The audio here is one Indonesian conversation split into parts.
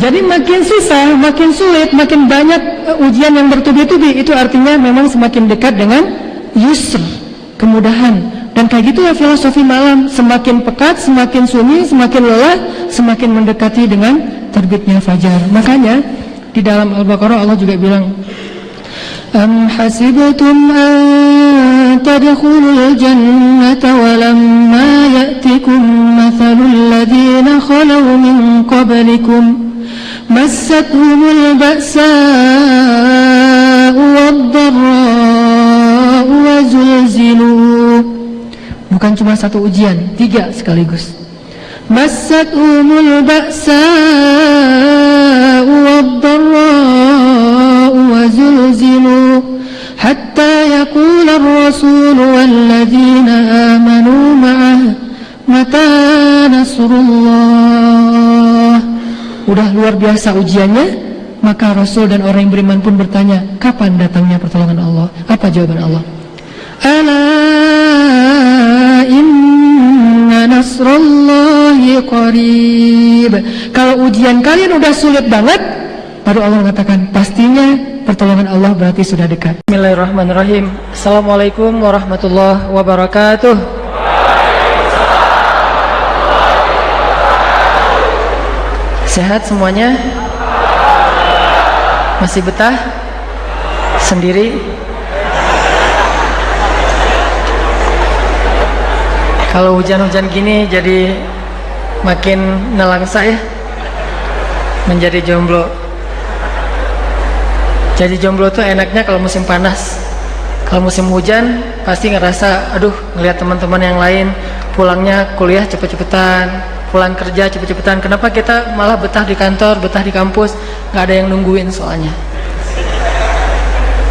Jadi makin susah, makin sulit, makin banyak ujian yang bertubi-tubi, itu artinya memang semakin dekat dengan yusr, kemudahan. Dan kayak gitu ya filosofi malam, semakin pekat, semakin sunyi, semakin lelah, semakin mendekati dengan terbitnya fajar. Makanya di dalam Al-Baqarah Allah juga bilang, Am hasibtum an tadkhulul jannata walamma ya'tikum mathalul ladzina khalaw min qablikum massathumul ba'sa'u wad-dharra'u wa zulzilu. Bukan cuma satu ujian, 3 sekaligus. Massathumul ba'sa'u wad-dharra'u wa zulzilu hatta yaqula ar-rasul walladzina amanu ma'ah mata nasrullah. Udah luar biasa ujiannya, maka Rasul dan orang yang beriman pun bertanya, kapan datangnya pertolongan Allah? Apa jawaban Allah? Ala inna nasrallahi qarib. Kalau ujian kalian udah sulit banget, baru Allah mengatakan pastinya pertolongan Allah berarti sudah dekat. Bismillahirrahmanirrahim. Assalamualaikum warahmatullahi wabarakatuh. Sehat semuanya? Masih betah? Sendiri? Kalau hujan-hujan gini jadi makin nelangsa ya, menjadi jomblo. Jadi jomblo tuh enaknya kalau musim panas. Kalau musim hujan pasti ngerasa, aduh, ngelihat teman-teman yang lain pulangnya kuliah cepet-cepetan, pulang kerja cepet-cepetan. Kenapa kita malah betah di kantor, betah di kampus, nggak ada yang nungguin soalnya.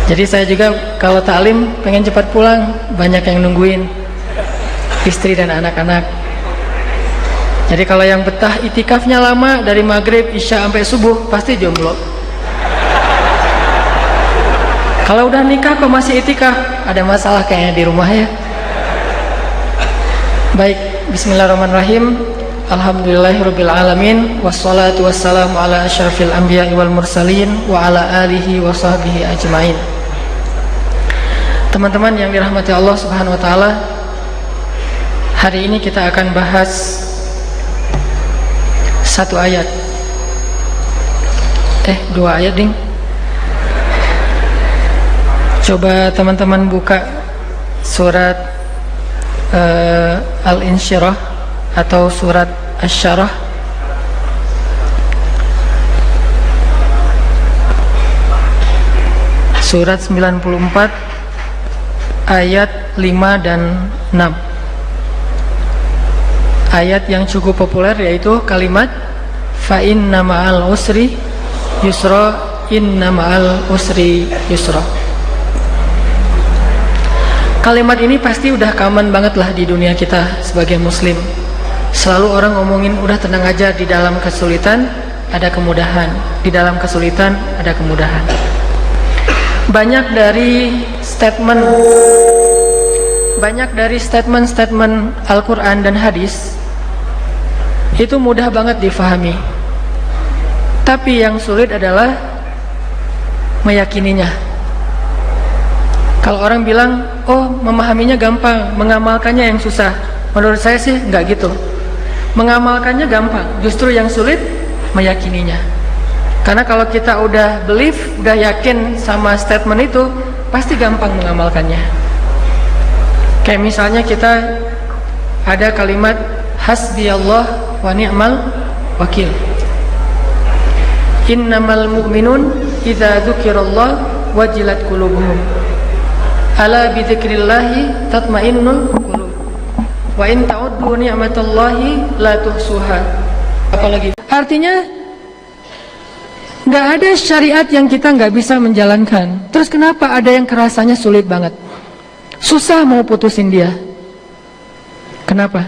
Jadi saya juga kalau taklim pengen cepat pulang, banyak yang nungguin, istri dan anak-anak. Jadi kalau yang betah itikafnya lama dari maghrib, isya sampai subuh, pasti jomblo. Kalau udah nikah kok masih itikaf, ada masalah kayaknya di rumah ya. Baik, bismillahirrahmanirrahim. Alhamdulillahirabbil alamin, wassalatu wassalamu ala asyrafil anbiya'i wal mursalin wa ala alihi wa sahbihi ajmain. Teman-teman yang dirahmati Allah Subhanahu wa taala, hari ini kita akan bahas satu ayat. 2 ayat, ding. Coba teman-teman buka surat Al-Insyirah atau surat Asy-Syarah. Surat 94 ayat 5 dan 6. Ayat yang cukup populer yaitu kalimat fa inna ma'al usri yusra, inna ma'al usri yusra. Kalimat ini pasti udah common banget lah di dunia kita sebagai muslim. Selalu orang ngomongin udah tenang aja, di dalam kesulitan ada kemudahan, di dalam kesulitan ada kemudahan. Banyak dari statement Al-Quran dan hadis itu mudah banget difahami, tapi yang sulit adalah meyakininya. Kalau orang bilang, oh memahaminya gampang, mengamalkannya yang susah. Menurut saya sih enggak gitu. Mengamalkannya gampang, justru yang sulit meyakininya. Karena kalau kita udah believe, udah yakin sama statement itu, pasti gampang mengamalkannya. Kayak misalnya kita ada kalimat hasbiyallah wa ni'mal wakil. Innamal mu'minun idza dzukirallah wajilat qulubuhum. Ala bidzikrillahi tatmainnul qulub. Wa in ta'uddu ni'matallahi la tuhsuha. Apalagi? Artinya nggak ada syariat yang kita nggak bisa menjalankan. Terus kenapa ada yang kerasanya sulit banget? Susah mau putusin dia. Kenapa?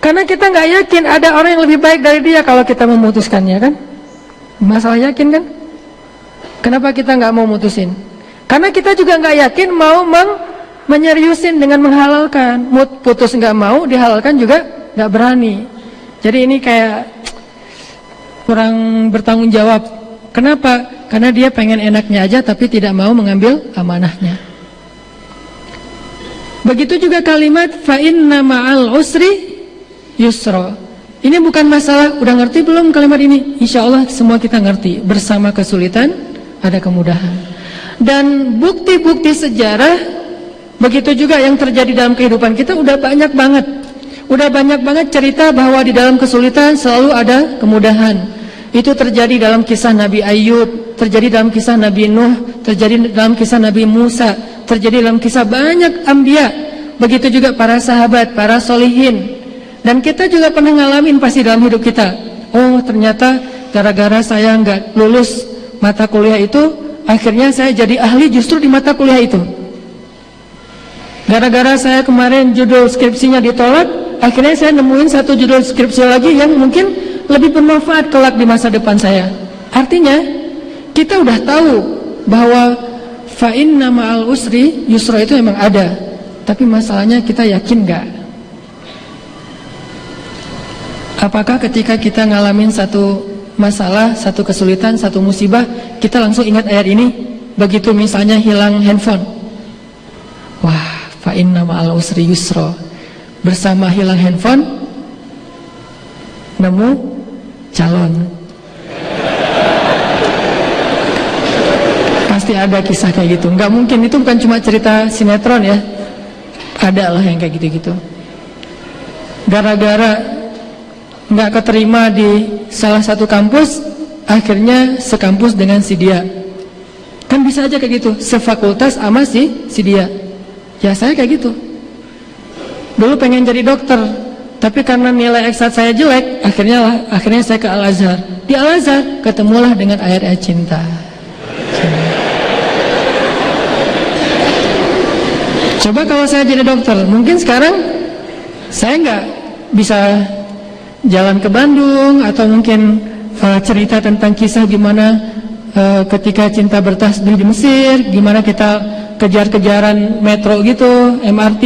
Karena kita nggak yakin ada orang yang lebih baik dari dia kalau kita memutuskannya, kan? Masalah yakin, kan? Kenapa kita nggak mau mutusin? Karena kita juga nggak yakin mau menyeriusin dengan menghalalkan. Putus nggak mau, dihalalkan juga nggak berani. Jadi ini kayak kurang bertanggung jawab. Kenapa? Karena dia pengen enaknya aja tapi tidak mau mengambil amanahnya. Begitu juga kalimat fa inna ma'al usri yusra. Ini bukan masalah udah ngerti belum kalimat ini? Insya Allah semua kita ngerti. Bersama kesulitan ada kemudahan. Dan bukti-bukti sejarah begitu juga yang terjadi dalam kehidupan kita udah banyak banget. Udah banyak banget cerita bahwa di dalam kesulitan selalu ada kemudahan. Itu terjadi dalam kisah Nabi Ayub, terjadi dalam kisah Nabi Nuh, terjadi dalam kisah Nabi Musa, terjadi dalam kisah banyak anbiya. Begitu juga para sahabat, para solihin. Dan kita juga pernah ngalamin pasti dalam hidup kita. Oh ternyata gara-gara saya nggak lulus mata kuliah itu, akhirnya saya jadi ahli justru di mata kuliah itu. Gara-gara saya kemarin judul skripsinya ditolak, akhirnya saya nemuin satu judul skripsi lagi yang mungkin lebih bermanfaat kelak di masa depan saya. Artinya kita udah tahu bahwa fa inna ma'al usri yusra itu memang ada. Tapi masalahnya kita yakin gak? Apakah ketika kita ngalamin satu masalah, satu kesulitan, satu musibah, kita langsung ingat ayat ini? Begitu misalnya hilang handphone, wah fa inna ma'al usri yusra. Bersama hilang handphone nemu calon. Pasti ada kisah kayak gitu. Nggak mungkin, itu bukan cuma cerita sinetron ya. Ada lah yang kayak gitu-gitu. Gara-gara nggak keterima di salah satu kampus, akhirnya sekampus dengan si dia. Kan bisa aja kayak gitu, sefakultas sama si dia. Ya saya kayak gitu. Dulu pengen jadi dokter, tapi karena nilai eksat saya jelek, akhirnya saya ke Al-Azhar. Di Al-Azhar ketemulah dengan ayat-ayat cinta. Coba kalau saya jadi dokter, mungkin sekarang saya nggak bisa jalan ke Bandung, atau mungkin cerita tentang kisah gimana ketika cinta bertasbih di Mesir, gimana kita kejar-kejaran metro gitu, MRT,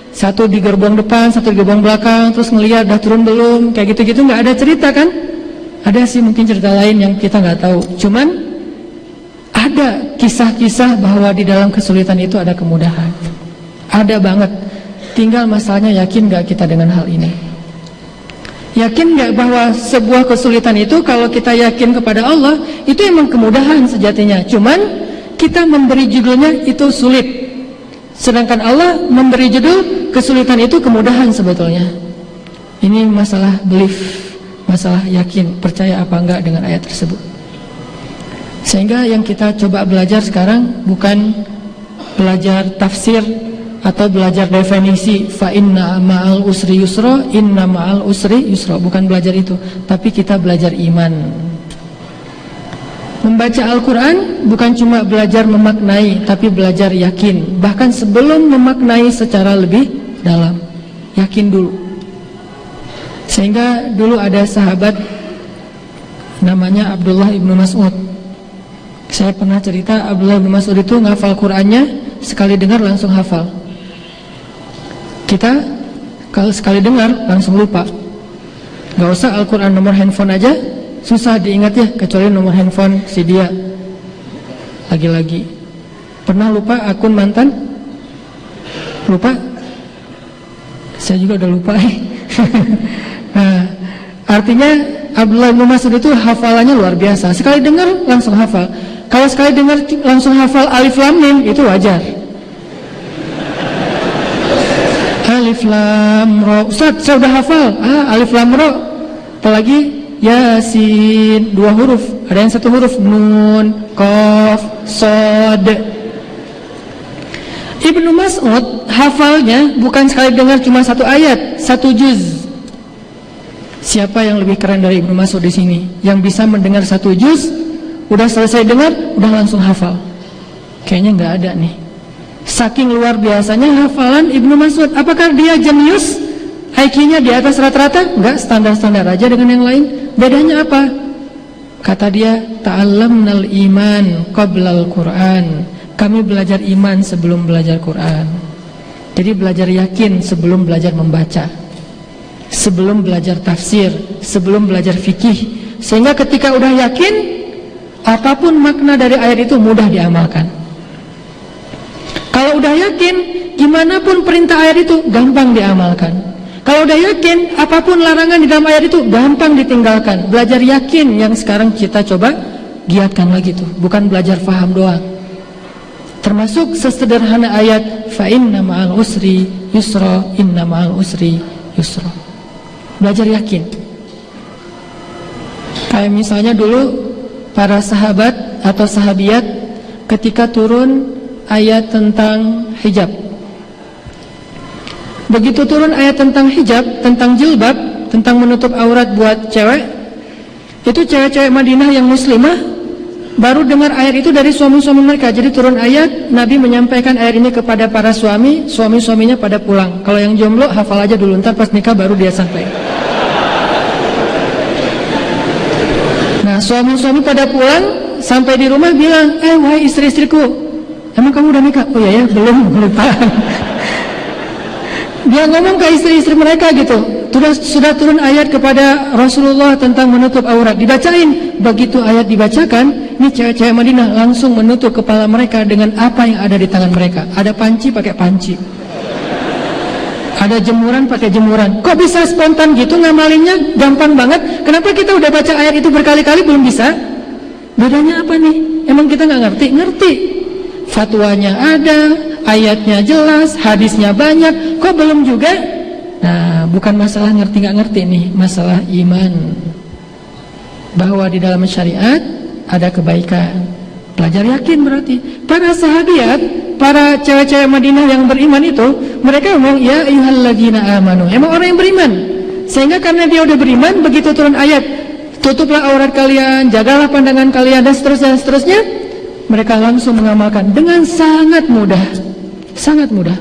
satu di gerbong depan, satu di gerbong belakang, terus ngelihat udah turun belum, kayak gitu-gitu. Nggak ada cerita kan? Ada sih mungkin cerita lain yang kita nggak tahu. Cuman ada kisah-kisah bahwa di dalam kesulitan itu ada kemudahan. Ada banget. Tinggal masalahnya yakin nggak kita dengan hal ini? Yakin nggak bahwa sebuah kesulitan itu kalau kita yakin kepada Allah itu emang kemudahan sejatinya. Cuman kita memberi judulnya itu sulit. Sedangkan Allah memberi judul kesulitan itu kemudahan sebetulnya. Ini masalah belief, masalah yakin, percaya apa enggak dengan ayat tersebut. Sehingga yang kita coba belajar sekarang bukan belajar tafsir atau belajar definisi fa inna ma'al usri yusra, inna ma'al usri yusra, bukan belajar itu, tapi kita belajar iman. Membaca Al-Quran bukan cuma belajar memaknai, tapi belajar yakin. Bahkan sebelum memaknai secara lebih dalam, yakin dulu. Sehingga dulu ada sahabat namanya Abdullah ibnu Mas'ud. Saya pernah cerita, Abdullah ibnu Mas'ud itu ngafal Qurannya, sekali dengar langsung hafal. Kita kalau sekali dengar langsung lupa. Gak usah Al-Quran, nomor handphone aja susah diingat ya, kecuali nomor handphone si dia. Lagi-lagi pernah lupa akun mantan? Lupa? Saya juga udah lupa. Nah, artinya Abdullah bin Mas'ud itu hafalannya luar biasa. Sekali dengar langsung hafal. Kalau sekali dengar langsung hafal Alif Lam Mim itu wajar. Alif Lam Ra. Ustaz, saya udah hafal. Alif Lam Ra. Apalagi Yasin, 2 huruf, ada yang 1 huruf, Nun, Qaf, Shad. Ibnu Mas'ud hafalnya bukan sekali dengar cuma 1 ayat, 1 juz. Siapa yang lebih keren dari Ibnu Mas'ud di sini? Yang bisa mendengar 1 juz, udah selesai dengar, udah langsung hafal. Kayaknya nggak ada nih. Saking luar biasanya hafalan Ibnu Mas'ud. Apakah dia jenius? IQ-nya di atas rata-rata? Enggak, standar-standar aja dengan yang lain. Bedanya apa? Kata dia, ta'allamnal iman qablal Qur'an. Kami belajar iman sebelum belajar Quran. Jadi belajar yakin sebelum belajar membaca, sebelum belajar tafsir, sebelum belajar fikih, Sehingga ketika udah yakin, apapun makna dari ayat itu mudah diamalkan. Kalau udah yakin, gimana pun perintah ayat itu gampang diamalkan. Kalau udah yakin, apapun larangan di dalam ayat itu gampang ditinggalkan. Belajar yakin yang sekarang kita coba giatkan lagi tuh, bukan belajar faham doang. Termasuk sesederhana ayat fa inna ma'al usri yusra, inna ma'al usri yusra. Belajar yakin. Kayak misalnya dulu para sahabat atau sahabiat ketika turun ayat tentang hijab. Begitu turun ayat tentang hijab, tentang jilbab, tentang menutup aurat buat cewek, itu cewek-cewek Madinah yang muslimah baru dengar ayat itu dari suami-suami mereka. Jadi turun ayat, Nabi menyampaikan ayat ini kepada para suami, suami-suaminya pada pulang. Kalau yang jomblo hafal aja dulu, ntar pas nikah baru dia sampai. Nah, suami-suami pada pulang, sampai di rumah bilang, wahai istri-istriku, emang kamu udah nikah? Oh iya ya, belum, lupa. Dia ngomong ke istri-istri mereka gitu, sudah turun ayat kepada Rasulullah tentang menutup aurat, dibacain. Begitu ayat dibacakan, ini cewek-cewek Madinah langsung menutup kepala mereka dengan apa yang ada di tangan mereka. Ada panci pakai panci, ada jemuran pakai jemuran. Kok bisa spontan gitu ngamalinnya? Gampang banget. Kenapa kita udah baca ayat itu berkali-kali belum bisa? Bedanya apa nih? Emang kita nggak ngerti? Ngerti. Fatwanya ada, ayatnya jelas, hadisnya banyak, kok belum juga? Nah, bukan masalah ngerti nggak ngerti nih, masalah iman. Bahwa di dalam syariat ada kebaikan. Belajar yakin berarti. Para sahabiat, para cewek-cewek Madinah yang beriman itu, mereka ngomong, ya ayyuhalladzina amanu. Emang orang yang beriman. Sehingga karena dia udah beriman, begitu turun ayat, tutuplah aurat kalian, jagalah pandangan kalian, dan seterusnya, dan seterusnya, mereka langsung mengamalkan dengan sangat mudah. Sangat mudah.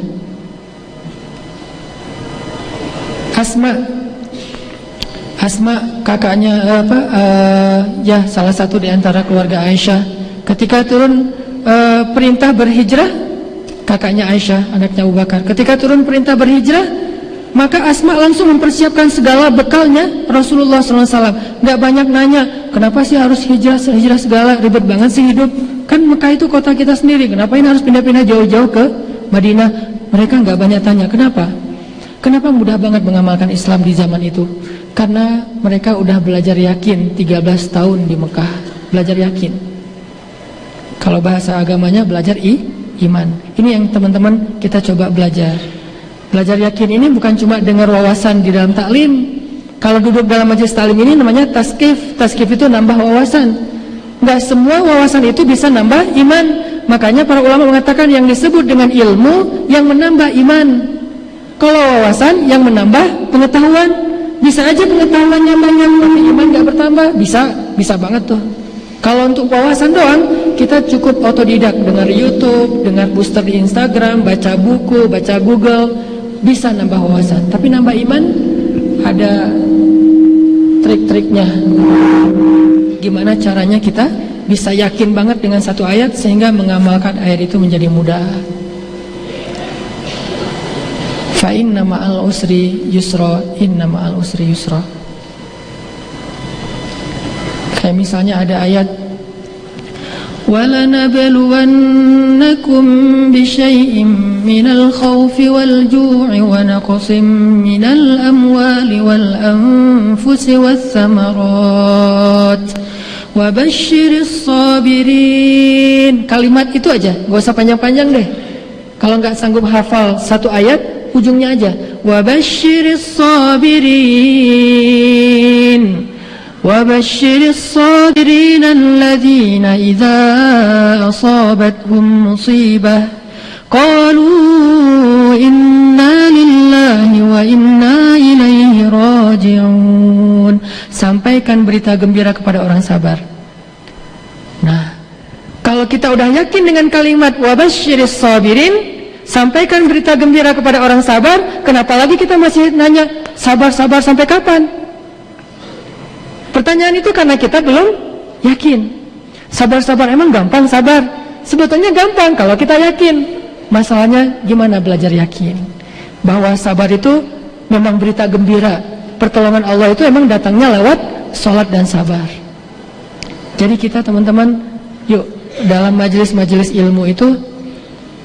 Asma kakaknya ya salah satu di antara keluarga Aisyah, ketika turun perintah berhijrah, kakaknya Aisyah, anaknya Abu Bakar, ketika turun perintah berhijrah, maka Asma langsung mempersiapkan segala bekalnya Rasulullah SAW. Gak banyak nanya, kenapa sih harus hijrah segala, ribet banget sih hidup. Kan Mekah itu kota kita sendiri, kenapa ini harus pindah-pindah jauh-jauh ke Madinah? Mereka gak banyak tanya, kenapa? Kenapa mudah banget mengamalkan Islam di zaman itu? Karena mereka udah belajar yakin 13 tahun di Mekah. Belajar yakin. Kalau bahasa agamanya belajar iman. Ini yang teman-teman kita coba belajar. Belajar yakin ini bukan cuma dengar wawasan di dalam taklim. Kalau duduk dalam majelis taklim ini namanya taskif. Taskif itu nambah wawasan. Nggak semua wawasan itu bisa nambah iman. Makanya para ulama mengatakan yang disebut dengan ilmu yang menambah iman. Kalau wawasan yang menambah pengetahuan. Bisa aja pengetahuannya banyak tapi iman nggak bertambah. Bisa banget tuh. Kalau untuk wawasan doang, kita cukup otodidak, dengar YouTube, dengar booster di Instagram, baca buku, baca Google, bisa nambah wawasan. Tapi nambah iman ada trik-triknya. Gimana caranya kita bisa yakin banget dengan satu ayat sehingga mengamalkan ayat itu menjadi mudah. Fa inna ma'al usri yusra, inna ma'al usri yusra. Kayak misalnya ada ayat وَلَنَبْلُوَنَّكُمْ بِشَيْءٍ مِّنَ الْخَوْفِ وَالْجُوعِ وَنَقْصٍ مِّنَ الْأَمْوَالِ وَالْأَنفُسِ وَالثَّمَرَاتِ وَبَشِّرِ الصَّابِرِينَ. Kalimat itu aja, gak usah panjang-panjang deh. Kalau nggak sanggup hafal satu ayat, ujungnya aja وَبَشِّرِ الصَّابِرِينَ وَبَشِّرِ الصَّابِرِينَ الَّذِينَ إِذَا أَصَابَتْهُمْ مُصِيبَةٌ قَالُوا إِنَّا لِلَّهِ وَإِنَّا إِلَيْهِ رَاجِعُونَ. Sampaikan berita gembira kepada orang sabar. Nah, kalau kita udah yakin dengan kalimat وَبَشِّرِ الصَّابِرِينَ, sampaikan berita gembira kepada orang sabar, kenapa lagi kita masih nanya sabar-sabar sampai kapan? Pertanyaan itu karena kita belum yakin. Sabar-sabar, emang gampang sabar? Sebetulnya gampang kalau kita yakin. Masalahnya gimana belajar yakin bahwa sabar itu memang berita gembira. Pertolongan Allah itu emang datangnya lewat sholat dan sabar. Jadi kita teman-teman, yuk dalam majelis-majelis ilmu itu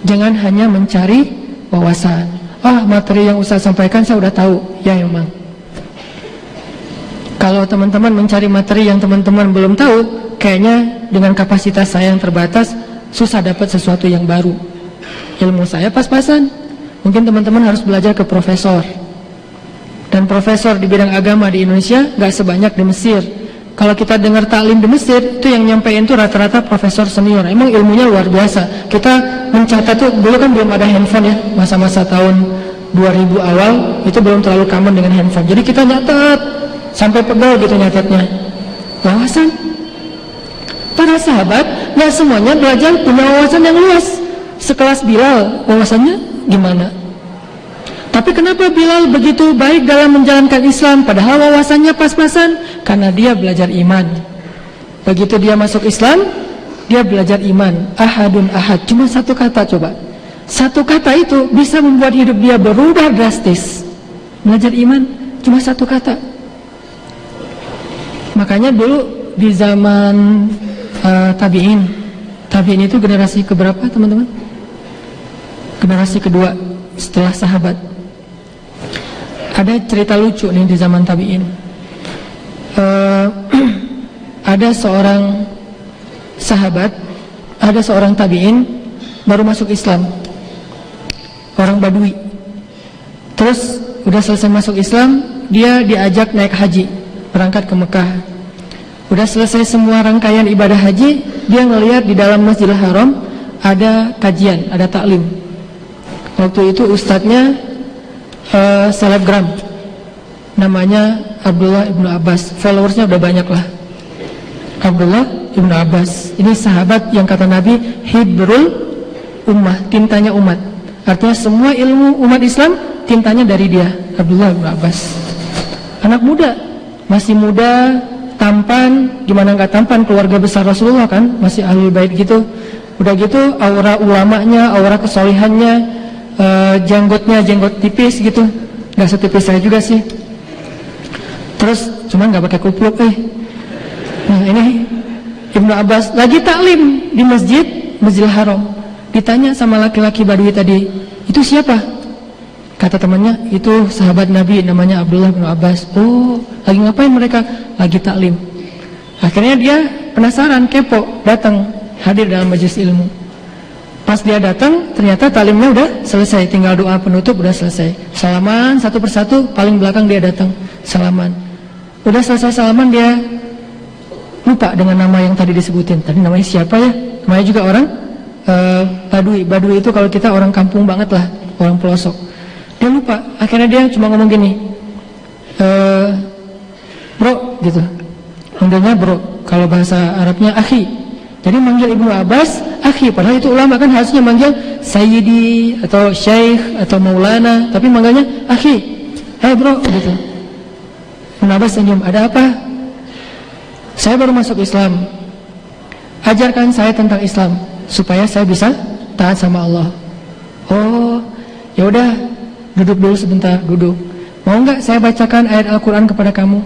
jangan hanya mencari wawasan. Materi yang Ustaz sampaikan saya udah tahu. Ya memang. Kalau teman-teman mencari materi yang teman-teman belum tahu, kayaknya dengan kapasitas saya yang terbatas susah dapat sesuatu yang baru. Ilmu saya pas-pasan. Mungkin teman-teman harus belajar ke profesor. Dan profesor di bidang agama di Indonesia gak sebanyak di Mesir. Kalau kita dengar taklim di Mesir, itu yang nyampein tuh rata-rata profesor senior. Emang ilmunya luar biasa. Kita mencatat tuh, dulu kan belum ada handphone ya, masa-masa tahun 2000 awal itu belum terlalu common dengan handphone. Jadi kita nyatet sampai pegel gitu nyatetnya. Wawasan. Para sahabat gak semuanya belajar punya wawasan yang luas. Sekelas Bilal, wawasannya gimana? Tapi kenapa Bilal begitu baik dalam menjalankan Islam padahal wawasannya pas-pasan? Karena dia belajar iman. Begitu dia masuk Islam, dia belajar iman. Ahadun ahad, cuma satu kata coba. Satu kata itu bisa membuat hidup dia berubah drastis. Belajar iman, cuma satu kata. Makanya dulu di zaman tabi'in itu generasi keberapa teman-teman? Generasi kedua setelah sahabat. Ada cerita lucu nih di zaman tabi'in. Ada seorang sahabat, ada seorang tabi'in baru masuk Islam, orang Badui. Terus udah selesai masuk Islam, dia diajak naik haji, berangkat ke Mekah. Udah selesai semua rangkaian ibadah haji, dia ngelihat di dalam Masjidil Haram ada kajian, ada taklim. Waktu itu ustadznya selebgram, namanya Abdullah ibnu Abbas. Followersnya udah banyak lah. Abdullah ibnu Abbas ini sahabat yang kata Nabi hibrul ummah, tintanya umat. Artinya semua ilmu umat Islam tintanya dari dia, Abdullah ibnu Abbas. Anak muda, masih muda, tampan, gimana nggak tampan, keluarga besar Rasulullah kan, masih ahlul bait gitu. Udah gitu aura ulamanya, aura kesolihannya, jenggotnya jenggot tipis gitu, nggak setipis saya juga sih. Terus cuman nggak pakai kupluk. Nah ini Ibnu Abbas lagi taklim di Masjidil Haram. Ditanya sama laki-laki Badui tadi, itu siapa? Kata temannya, itu sahabat Nabi namanya Abdullah bin Abbas. Oh, lagi ngapain mereka? Lagi taklim. Akhirnya dia penasaran, kepo, datang hadir dalam majelis ilmu. Pas dia datang, ternyata taklimnya udah selesai, tinggal doa penutup udah selesai. Salaman satu persatu, paling belakang dia datang, salaman. Udah selesai salaman, dia lupa dengan nama yang tadi disebutin. Tadi namanya siapa ya? Namanya juga orang Badui. Badui itu kalau kita orang kampung banget lah, orang pelosok. Dia lupa. Akhirnya dia cuma ngomong gini, bro, gitu. Manggilnya bro. Kalau bahasa Arabnya akhi. Jadi manggil Ibnu Abbas akhi, padahal itu ulama kan harusnya manggil sayyidi atau syekh atau maulana, tapi manggilnya akhi. Bro, gitu. Ibnu Abbas senyum, ada apa? Saya baru masuk Islam. Ajarkan saya tentang Islam supaya saya bisa taat sama Allah. Oh, ya udah, duduk dulu sebentar, duduk. Mau nggak saya bacakan ayat Al-Quran kepada kamu?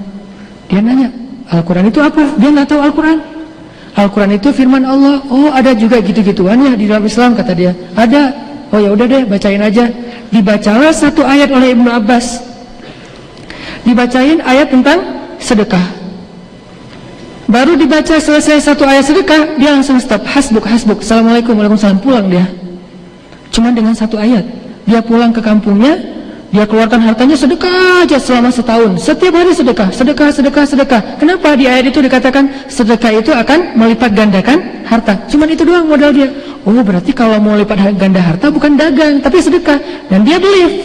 Dia nanya, Al-Quran itu apa? Dia nggak tahu Al-Quran. Al-Quran itu firman Allah. Oh, ada juga gitu-gituan ya di dalam Islam, kata dia. Ada. Oh ya udah deh, bacain aja. Dibacalah satu ayat oleh Ibnu Abbas. Dibacain ayat tentang sedekah. Baru dibaca selesai satu ayat sedekah, dia langsung stop. Hasbuk, hasbuk. Assalamualaikum, waalaikumsalam. Pulang dia. Cuma dengan satu ayat. Dia pulang ke kampungnya, dia keluarkan hartanya sedekah aja selama setahun. Setiap hari sedekah, sedekah, sedekah, sedekah. Kenapa di ayat itu dikatakan sedekah itu akan melipat gandakan harta? Cuman itu doang modal dia. Oh, berarti kalau mau lipat ganda harta bukan dagang, tapi sedekah. Dan dia believe.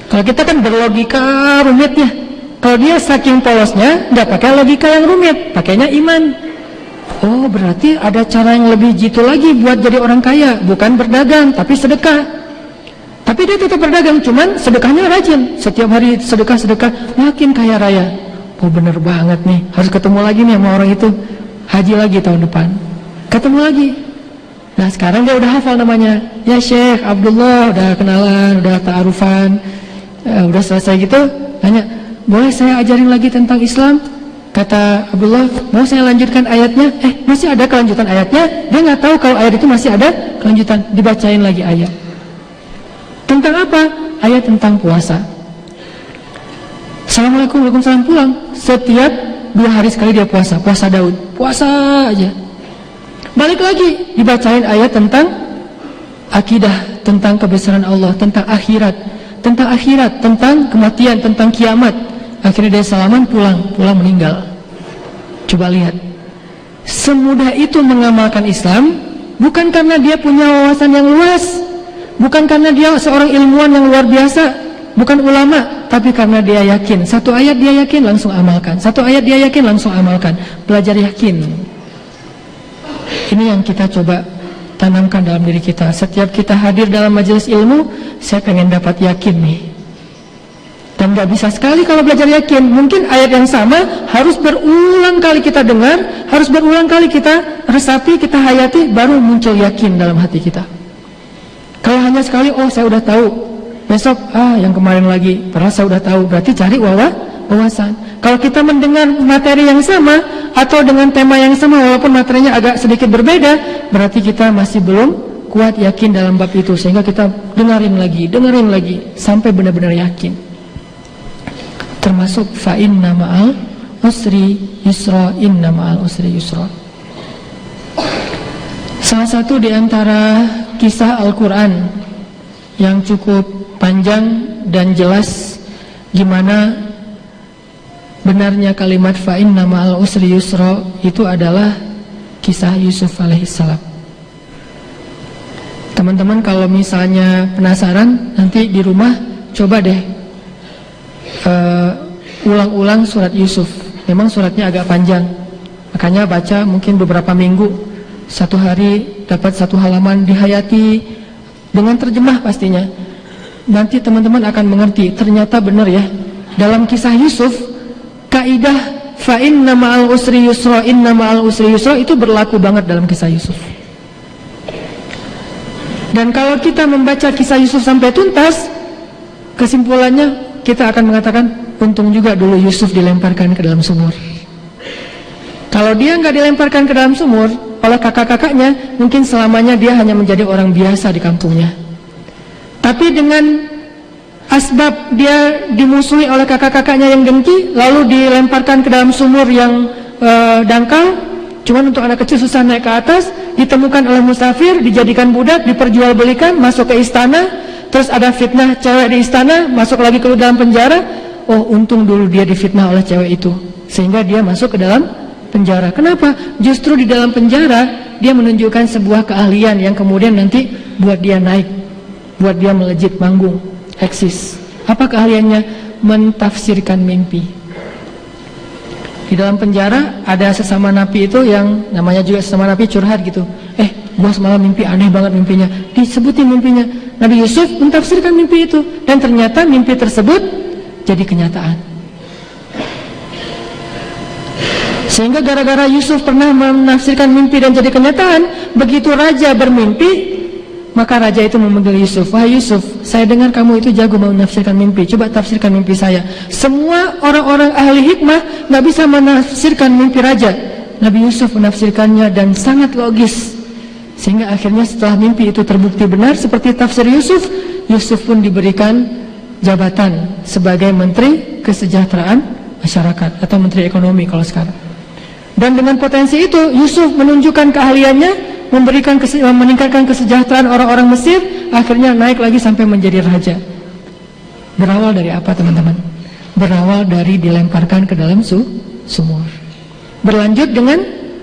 Kalau kita kan berlogika rumitnya. Kalau dia saking polosnya, nggak pakai logika yang rumit, pakainya iman. Oh, berarti ada cara yang lebih jitu lagi buat jadi orang kaya, bukan berdagang, tapi sedekah. Tapi dia tetap berdagang, cuman sedekahnya rajin. Setiap hari sedekah-sedekah, makin kaya raya. Oh, bener banget nih, harus ketemu lagi nih sama orang itu. Haji lagi tahun depan, ketemu lagi. Nah, sekarang dia udah hafal namanya. Ya Syekh Abdullah, udah kenalan, udah ta'arufan, udah selesai gitu. Nanya, boleh saya ajarin lagi tentang Islam? Kata Abdullah, mau saya lanjutkan ayatnya? Masih ada kelanjutan ayatnya. Dia nggak tahu kalau ayat itu masih ada kelanjutan. Dibacain lagi ayat. Tentang apa? Ayat tentang puasa. Assalamualaikum, waalaikumsalam, pulang. Setiap 2 hari sekali dia puasa. Puasa Daud. Puasa aja. Balik lagi, dibacain ayat tentang akidah, tentang kebesaran Allah, tentang akhirat, tentang kematian, tentang kiamat. Akhirnya dia salaman, pulang meninggal. Coba lihat, semudah itu mengamalkan Islam, bukan karena dia punya wawasan yang luas, bukan karena dia seorang ilmuwan yang luar biasa, bukan ulama, tapi karena dia yakin. Satu ayat dia yakin, langsung amalkan. Satu ayat dia yakin, langsung amalkan. Belajar yakin. Ini yang kita coba tanamkan dalam diri kita. Setiap kita hadir dalam majelis ilmu, saya pengen dapat yakin nih. Dan gak bisa sekali kalau belajar yakin. Mungkin ayat yang sama harus berulang kali kita dengar, harus berulang kali kita resapi, kita hayati, baru muncul yakin dalam hati kita. Kalau hanya sekali, oh saya udah tahu, besok yang kemarin lagi, padahal saya udah tahu, berarti cari wawasan. Kalau kita mendengar materi yang sama atau dengan tema yang sama walaupun materinya agak sedikit berbeda, berarti kita masih belum kuat yakin dalam bab itu, sehingga kita dengerin lagi sampai benar-benar yakin. Termasuk fa inna ma'al usri yusra, inna ma'al usri yusra. Salah satu di antara kisah Al-Quran yang cukup panjang dan jelas gimana benarnya kalimat fa inna ma'al usri yusra itu adalah kisah Yusuf alaihissalam. Teman-teman kalau misalnya penasaran, nanti di rumah coba deh ulang-ulang surat Yusuf. Memang suratnya agak panjang, makanya baca mungkin beberapa minggu, 1 hari dapat 1 halaman, dihayati dengan terjemah pastinya. Nanti teman-teman akan mengerti, ternyata benar ya, dalam kisah Yusuf kaidah fa inna ma'al usri yusra, inna ma'al usri yusra itu berlaku banget dalam kisah Yusuf. Dan kalau kita membaca kisah Yusuf sampai tuntas, kesimpulannya kita akan mengatakan, untung juga dulu Yusuf dilemparkan ke dalam sumur. Kalau dia nggak dilemparkan ke dalam sumur oleh kakak-kakaknya, mungkin selamanya dia hanya menjadi orang biasa di kampungnya. Tapi dengan asbab dia dimusuhi oleh kakak-kakaknya yang dengki, lalu dilemparkan ke dalam sumur yang dangkal, cuman untuk anak kecil susah naik ke atas, ditemukan oleh musafir, dijadikan budak, diperjualbelikan, masuk ke istana. Terus ada fitnah cewek di istana, masuk lagi ke dalam penjara. Oh, untung dulu dia difitnah oleh cewek itu, sehingga dia masuk ke dalam penjara. Kenapa? Justru di dalam penjara dia menunjukkan sebuah keahlian yang kemudian nanti buat dia naik, buat dia melejit manggung, eksis. Apa keahliannya? Mentafsirkan mimpi. Di dalam penjara ada sesama napi itu yang namanya juga sesama napi curhat gitu. Gua semalam mimpi aneh banget mimpinya. Disebutin mimpinya. Nabi Yusuf mentafsirkan mimpi itu, dan ternyata mimpi tersebut jadi kenyataan. Sehingga gara-gara Yusuf pernah menafsirkan mimpi dan jadi kenyataan, begitu raja bermimpi, maka raja itu memanggil Yusuf. Wahai Yusuf, saya dengar kamu itu jago menafsirkan mimpi, coba tafsirkan mimpi saya. Semua orang-orang ahli hikmah nggak bisa menafsirkan mimpi raja. Nabi Yusuf menafsirkannya dan sangat logis. Sehingga akhirnya setelah mimpi itu terbukti benar seperti tafsir Yusuf, Yusuf pun diberikan jabatan sebagai Menteri Kesejahteraan Masyarakat atau Menteri Ekonomi kalau sekarang. Dan dengan potensi itu Yusuf menunjukkan keahliannya, meningkatkan kesejahteraan orang-orang Mesir, akhirnya naik lagi sampai menjadi raja. Berawal dari apa teman-teman? Berawal dari dilemparkan ke dalam sumur. Berlanjut dengan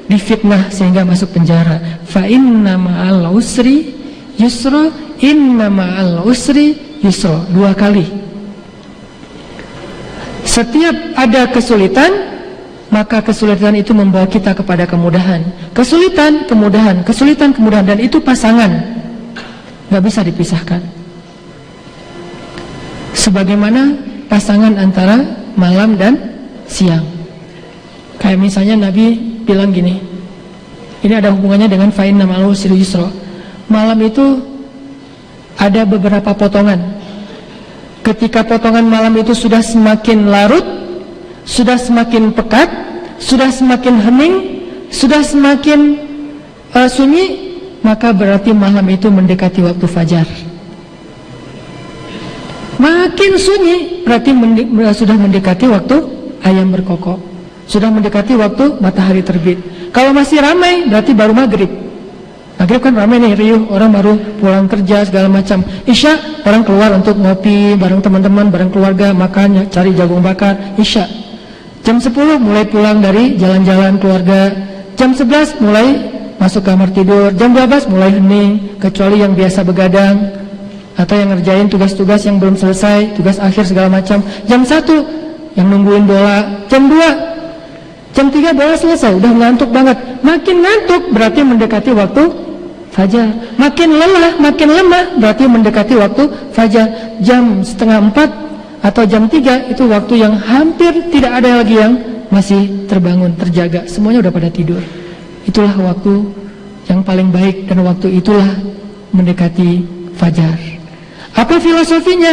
difitnah sehingga masuk penjara. Fa inna ma'al usri yusra, inna ma'al usri yusra, 2 kali. Setiap ada kesulitan, maka kesulitan itu membawa kita kepada kemudahan. Kesulitan, kemudahan, kesulitan, kemudahan, dan itu pasangan, gak bisa dipisahkan. Sebagaimana pasangan antara malam dan siang. Kayak misalnya Nabi bilang gini, ini ada hubungannya dengan fa inna ma'al usri yusra. Malam itu ada beberapa potongan. Ketika potongan malam itu sudah semakin larut, sudah semakin pekat, sudah semakin hening, sudah semakin sunyi, maka berarti malam itu mendekati waktu fajar. Makin sunyi berarti sudah mendekati waktu ayam berkokok, sudah mendekati waktu matahari terbit. Kalau masih ramai berarti baru maghrib. Maghrib kan ramai nih, riuh, orang baru pulang kerja segala macam. Isya orang keluar untuk ngopi bareng teman-teman, bareng keluarga, makan, cari jagung bakar. Isya jam 10 mulai pulang dari jalan-jalan keluarga. Jam 11 mulai masuk kamar tidur. Jam 12 mulai hening, kecuali yang biasa begadang atau yang ngerjain tugas-tugas yang belum selesai, tugas akhir segala macam. Jam 1 yang nungguin bola. Jam 2, jam 3 bola selesai, udah ngantuk banget. Makin ngantuk berarti mendekati waktu fajar. Makin lelah, makin lemah berarti mendekati waktu fajar. Jam 3:30 atau jam 3 itu waktu yang hampir tidak ada lagi yang masih terbangun, terjaga. Semuanya udah pada tidur. Itulah waktu yang paling baik, dan waktu itulah mendekati fajar. Apa filosofinya?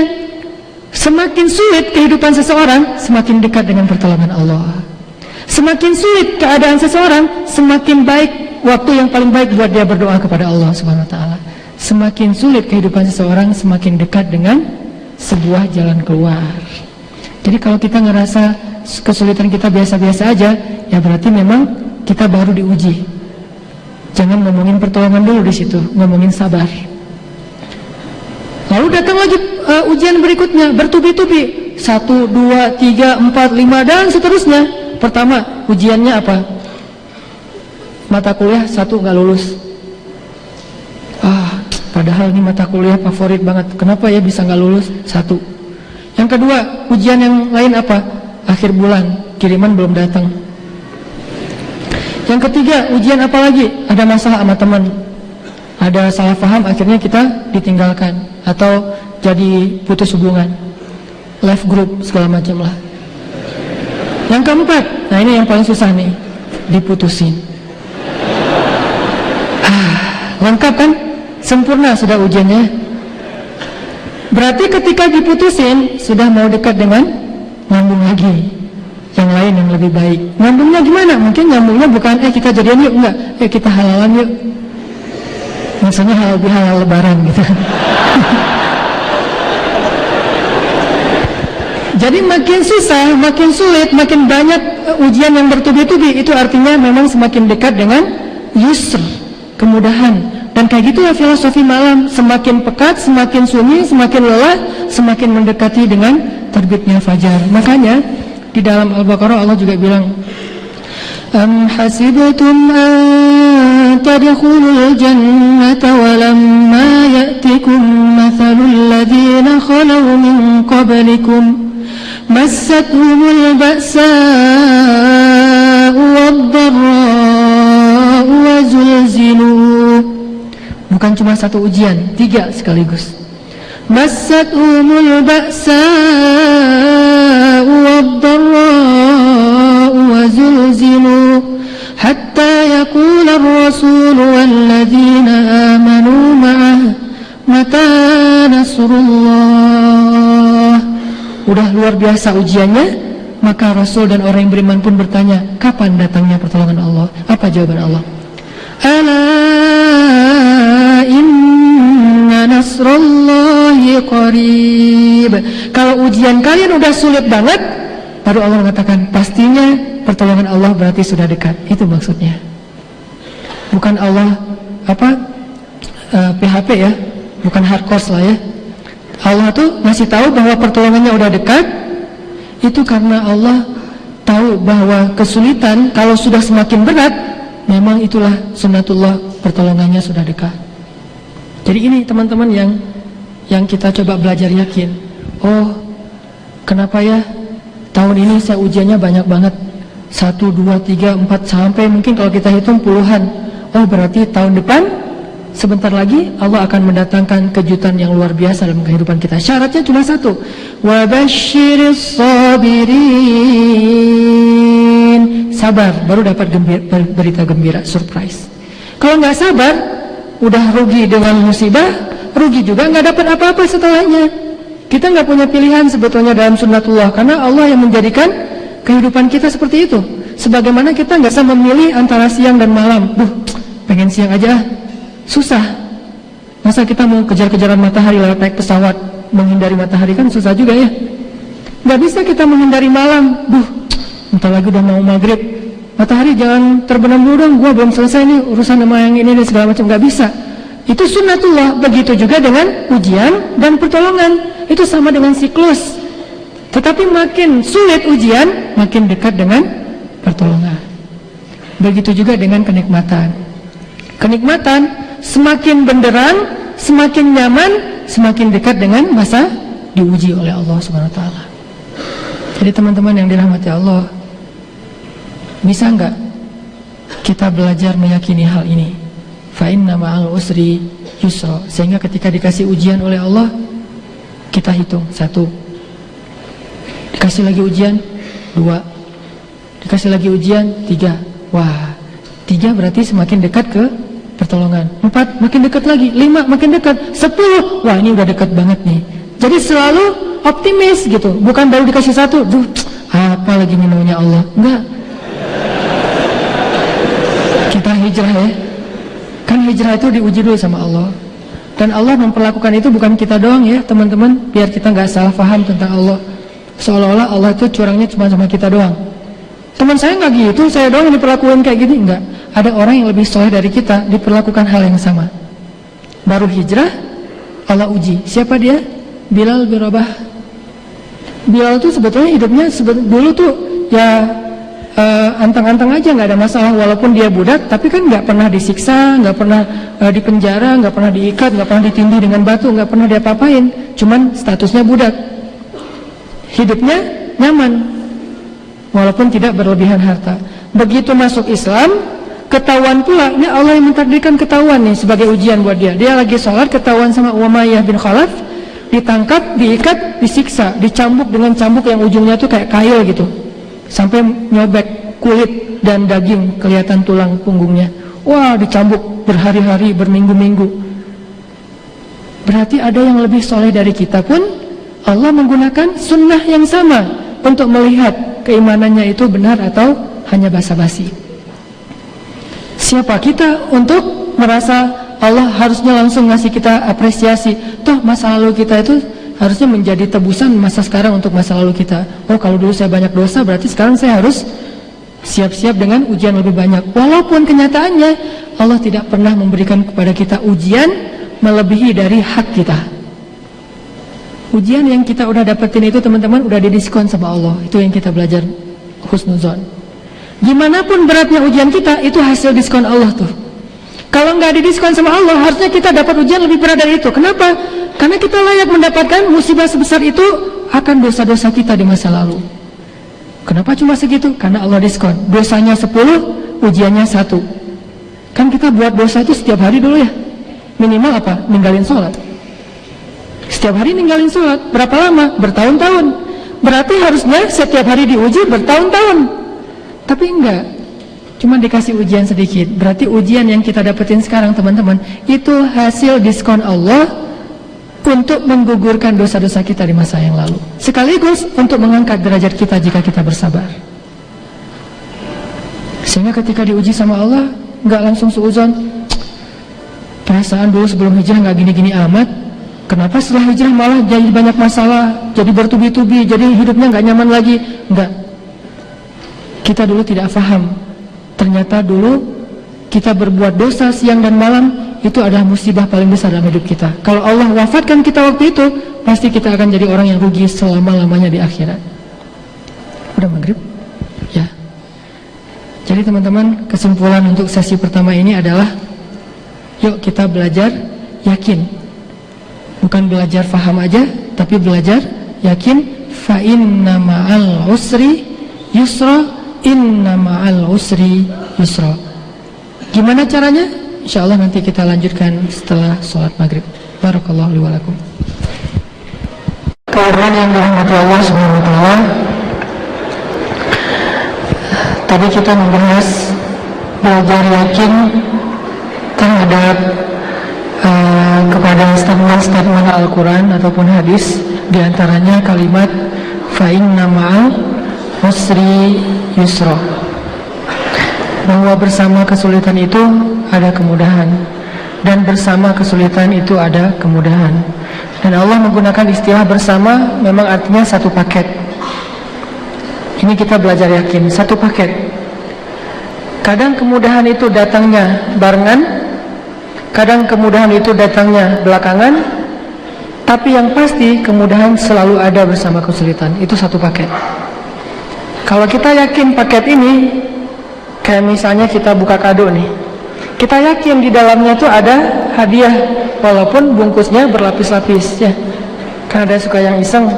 Semakin sulit kehidupan seseorang, semakin dekat dengan pertolongan Allah. Semakin sulit keadaan seseorang, semakin baik waktu yang paling baik buat dia berdoa kepada Allah Subhanahu wa taala. Semakin sulit kehidupan seseorang, semakin dekat dengan sebuah jalan keluar. Jadi kalau kita ngerasa kesulitan kita biasa-biasa aja, ya berarti memang kita baru diuji. Jangan ngomongin pertolongan dulu di situ, ngomongin sabar. Lalu datang lagi ujian berikutnya, bertubi-tubi, 1, 2, 3, 4, 5 dan seterusnya. Pertama, ujiannya apa? Mata kuliah 1 nggak lulus. Padahal ini mata kuliah favorit banget. Kenapa ya bisa nggak lulus? 1. Yang kedua, ujian yang lain apa? Akhir bulan, kiriman belum datang. Yang ketiga, ujian apa lagi? Ada masalah sama teman, ada salah paham, akhirnya kita ditinggalkan atau jadi putus hubungan, left group segala macam lah. Yang keempat, nah ini yang paling susah nih, diputusin. Lengkap kan? Sempurna sudah ujiannya. Berarti ketika diputusin sudah mau dekat dengan nyambung lagi yang lain yang lebih baik. Nyambungnya gimana? Mungkin nyambungnya bukan kita jadian yuk, enggak, kita halalan yuk. Maksudnya halal lebaran gitu. Jadi makin susah, makin sulit, makin banyak ujian yang bertubi-tubi, itu artinya memang semakin dekat dengan yusr, kemudahan. Dan kayak gitulah filosofi malam, semakin pekat, semakin sunyi, semakin lelah, semakin mendekati dengan terbitnya fajar. Makanya di dalam Al-Baqarah Allah juga bilang, Am hasibtum an tadkhulul jannata walamma ya'tikum mathalul ladzina khalaw min qablikum massathumul ba'sa'u wad-dharra'u wa zulzilu. Bukan cuma 1 ujian, 3 sekaligus. Massathumul ba'sa'u wad-dharra'u wa zulzilu hatta yaqula ar-rasul walladzina amanu ma'ah mata nasrullah. Udah luar biasa ujiannya, maka Rasul dan orang yang beriman pun bertanya, kapan datangnya pertolongan Allah? Apa jawaban Allah? Ala inna nasrullahi qarib. Kalau ujian kalian udah sulit banget, baru Allah mengatakan pastinya pertolongan Allah berarti sudah dekat. Itu maksudnya. Bukan Allah PHP ya, bukan hardcore lah ya. Allah tuh masih tahu bahwa pertolongannya udah dekat. Itu karena Allah tahu bahwa kesulitan kalau sudah semakin berat, memang itulah sunnatullah, pertolongannya sudah dekat. Jadi ini teman-teman yang kita coba belajar yakin. Oh, kenapa ya tahun ini saya ujiannya banyak banget, 1, 2, 3, 4 sampai mungkin kalau kita hitung puluhan. Oh, berarti tahun depan sebentar lagi Allah akan mendatangkan kejutan yang luar biasa dalam kehidupan kita. Syaratnya cuma 1, wa basyiris sabirin. Sabar, baru dapat berita gembira, surprise. Kalau nggak sabar, udah rugi dengan musibah, rugi juga nggak dapat apa-apa setelahnya. Kita nggak punya pilihan sebetulnya dalam sunnatullah, karena Allah yang menjadikan kehidupan kita seperti itu. Sebagaimana kita nggak bisa memilih antara siang dan malam. Pengen siang aja, susah. Masa kita mau kejar-kejaran matahari lewat naik pesawat, menghindari matahari kan susah juga ya. Nggak bisa kita menghindari malam. Bentar lagi udah mau maghrib, matahari jangan terbenam dulu dong, gua belum selesai nih urusan sama yang ini dan segala macam. Nggak bisa. Itu sunnatullah. Begitu juga dengan ujian dan pertolongan. Itu sama dengan siklus. Tetapi makin sulit ujian, makin dekat dengan pertolongan. Begitu juga dengan kenikmatan. Kenikmatan semakin benderang, semakin nyaman, semakin dekat dengan masa diuji oleh Allah Subhanahu wa taala. Jadi teman-teman yang dirahmati Allah, bisa enggak kita belajar meyakini hal ini? Fa inna ma'al usri yusra. Sehingga ketika dikasih ujian oleh Allah, kita hitung 1. Dikasih lagi ujian 2. Dikasih lagi ujian 3. Wah, 3 berarti semakin dekat ke pertolongan. 4 makin dekat lagi. 5 makin dekat. 10, wah ini udah dekat banget nih. Jadi selalu optimis gitu. Bukan baru dikasih 1, apa lagi nih maunya Allah. Enggak. Kita hijrah ya. Kan hijrah itu diuji dulu sama Allah. Dan Allah memperlakukan itu bukan kita doang ya teman-teman. Biar kita gak salah paham tentang Allah. Seolah-olah Allah itu curangnya cuma sama kita doang. Teman saya gak gitu, saya doang yang diperlakukan kayak gini. Enggak. Ada orang yang lebih soleh dari kita diperlakukan hal yang sama. Baru hijrah, Allah uji. Siapa dia? Bilal bin Rabah. Bilal tuh sebetulnya hidupnya dulu tuh ya anteng-anteng aja, nggak ada masalah. Walaupun dia budak, tapi kan nggak pernah disiksa, nggak pernah dipenjara, nggak pernah diikat, nggak pernah ditindih dengan batu, nggak pernah diapa-apain. Cuman statusnya budak. Hidupnya nyaman, walaupun tidak berlebihan harta. Begitu masuk Islam, ketahuan pula, ini Allah yang mentakdirkan ketahuan nih sebagai ujian buat dia. Dia lagi sholat, ketahuan sama Umayyah bin Khalaf, ditangkap, diikat, disiksa, dicambuk dengan cambuk yang ujungnya tuh kayak kail gitu, sampai nyobek kulit dan daging, kelihatan tulang punggungnya. Wah, dicambuk berhari-hari, berminggu-minggu. Berarti ada yang lebih soleh dari kita pun Allah menggunakan sunnah yang sama untuk melihat keimanannya itu benar atau hanya basa-basi. Siapa kita untuk merasa Allah harusnya langsung ngasih kita apresiasi? Toh masa lalu kita itu harusnya menjadi tebusan masa sekarang untuk masa lalu kita. Oh, kalau dulu saya banyak dosa, berarti sekarang saya harus siap-siap dengan ujian lebih banyak. Walaupun kenyataannya Allah tidak pernah memberikan kepada kita ujian melebihi dari hak kita. Ujian yang kita udah dapetin itu teman-teman udah didiskon sama Allah. Itu yang kita belajar husnuzon. Gimanapun beratnya ujian kita, itu hasil diskon Allah tuh. Kalau nggak didiskon sama Allah, harusnya kita dapat ujian lebih berat dari itu. Kenapa? Karena kita layak mendapatkan musibah sebesar itu akan dosa-dosa kita di masa lalu. Kenapa cuma segitu? Karena Allah diskon. Dosanya 10, ujiannya 1. Kan kita buat dosa itu setiap hari dulu ya. Minimal apa? Ninggalin sholat. Setiap hari ninggalin sholat. Berapa lama? Bertahun-tahun. Berarti harusnya setiap hari diuji bertahun-tahun. Tapi enggak. Cuma dikasih ujian sedikit. Berarti ujian yang kita dapetin sekarang teman-teman, itu hasil diskon Allah untuk menggugurkan dosa-dosa kita di masa yang lalu, sekaligus untuk mengangkat derajat kita jika kita bersabar. Sehingga ketika diuji sama Allah, nggak langsung suuzon, perasaan dulu sebelum hijrah nggak gini-gini amat, kenapa setelah hijrah malah jadi banyak masalah, jadi bertubi-tubi, jadi hidupnya nggak nyaman lagi. Enggak. Kita dulu tidak paham, ternyata dulu kita berbuat dosa siang dan malam, itu adalah musibah paling besar dalam hidup kita. Kalau Allah wafatkan kita waktu itu, pasti kita akan jadi orang yang rugi selama-lamanya di akhirat. Udah maghrib? Ya. Jadi teman-teman, kesimpulan untuk sesi pertama ini adalah, yuk kita belajar yakin. Bukan belajar faham aja, tapi belajar yakin. Fa inna ma'al usri yusra, inna ma'al usri yusra. Gimana caranya? InsyaAllah nanti kita lanjutkan setelah sholat maghrib. Barakallahu li wa lakum. Kawan yang dirahmati Allah Subhanahu wa taala, tadi kita membahas belajar yakin terhadap kepada statement Al-Quran ataupun hadis, diantaranya kalimat fa inna ma'al usri yusra. bahwa bersama kesulitan itu ada kemudahan, dan bersama kesulitan itu ada kemudahan. Dan Allah menggunakan istilah bersama memang artinya satu paket. Ini kita belajar yakin, satu paket. Kadang kemudahan itu datangnya barengan, kadang kemudahan itu datangnya belakangan, tapi yang pasti kemudahan selalu ada bersama kesulitan. Itu satu paket. Kalau kita yakin paket ini, kayak misalnya kita buka kado nih, kita yakin di dalamnya itu ada hadiah, walaupun bungkusnya berlapis-lapis ya. Karena ada suka yang iseng,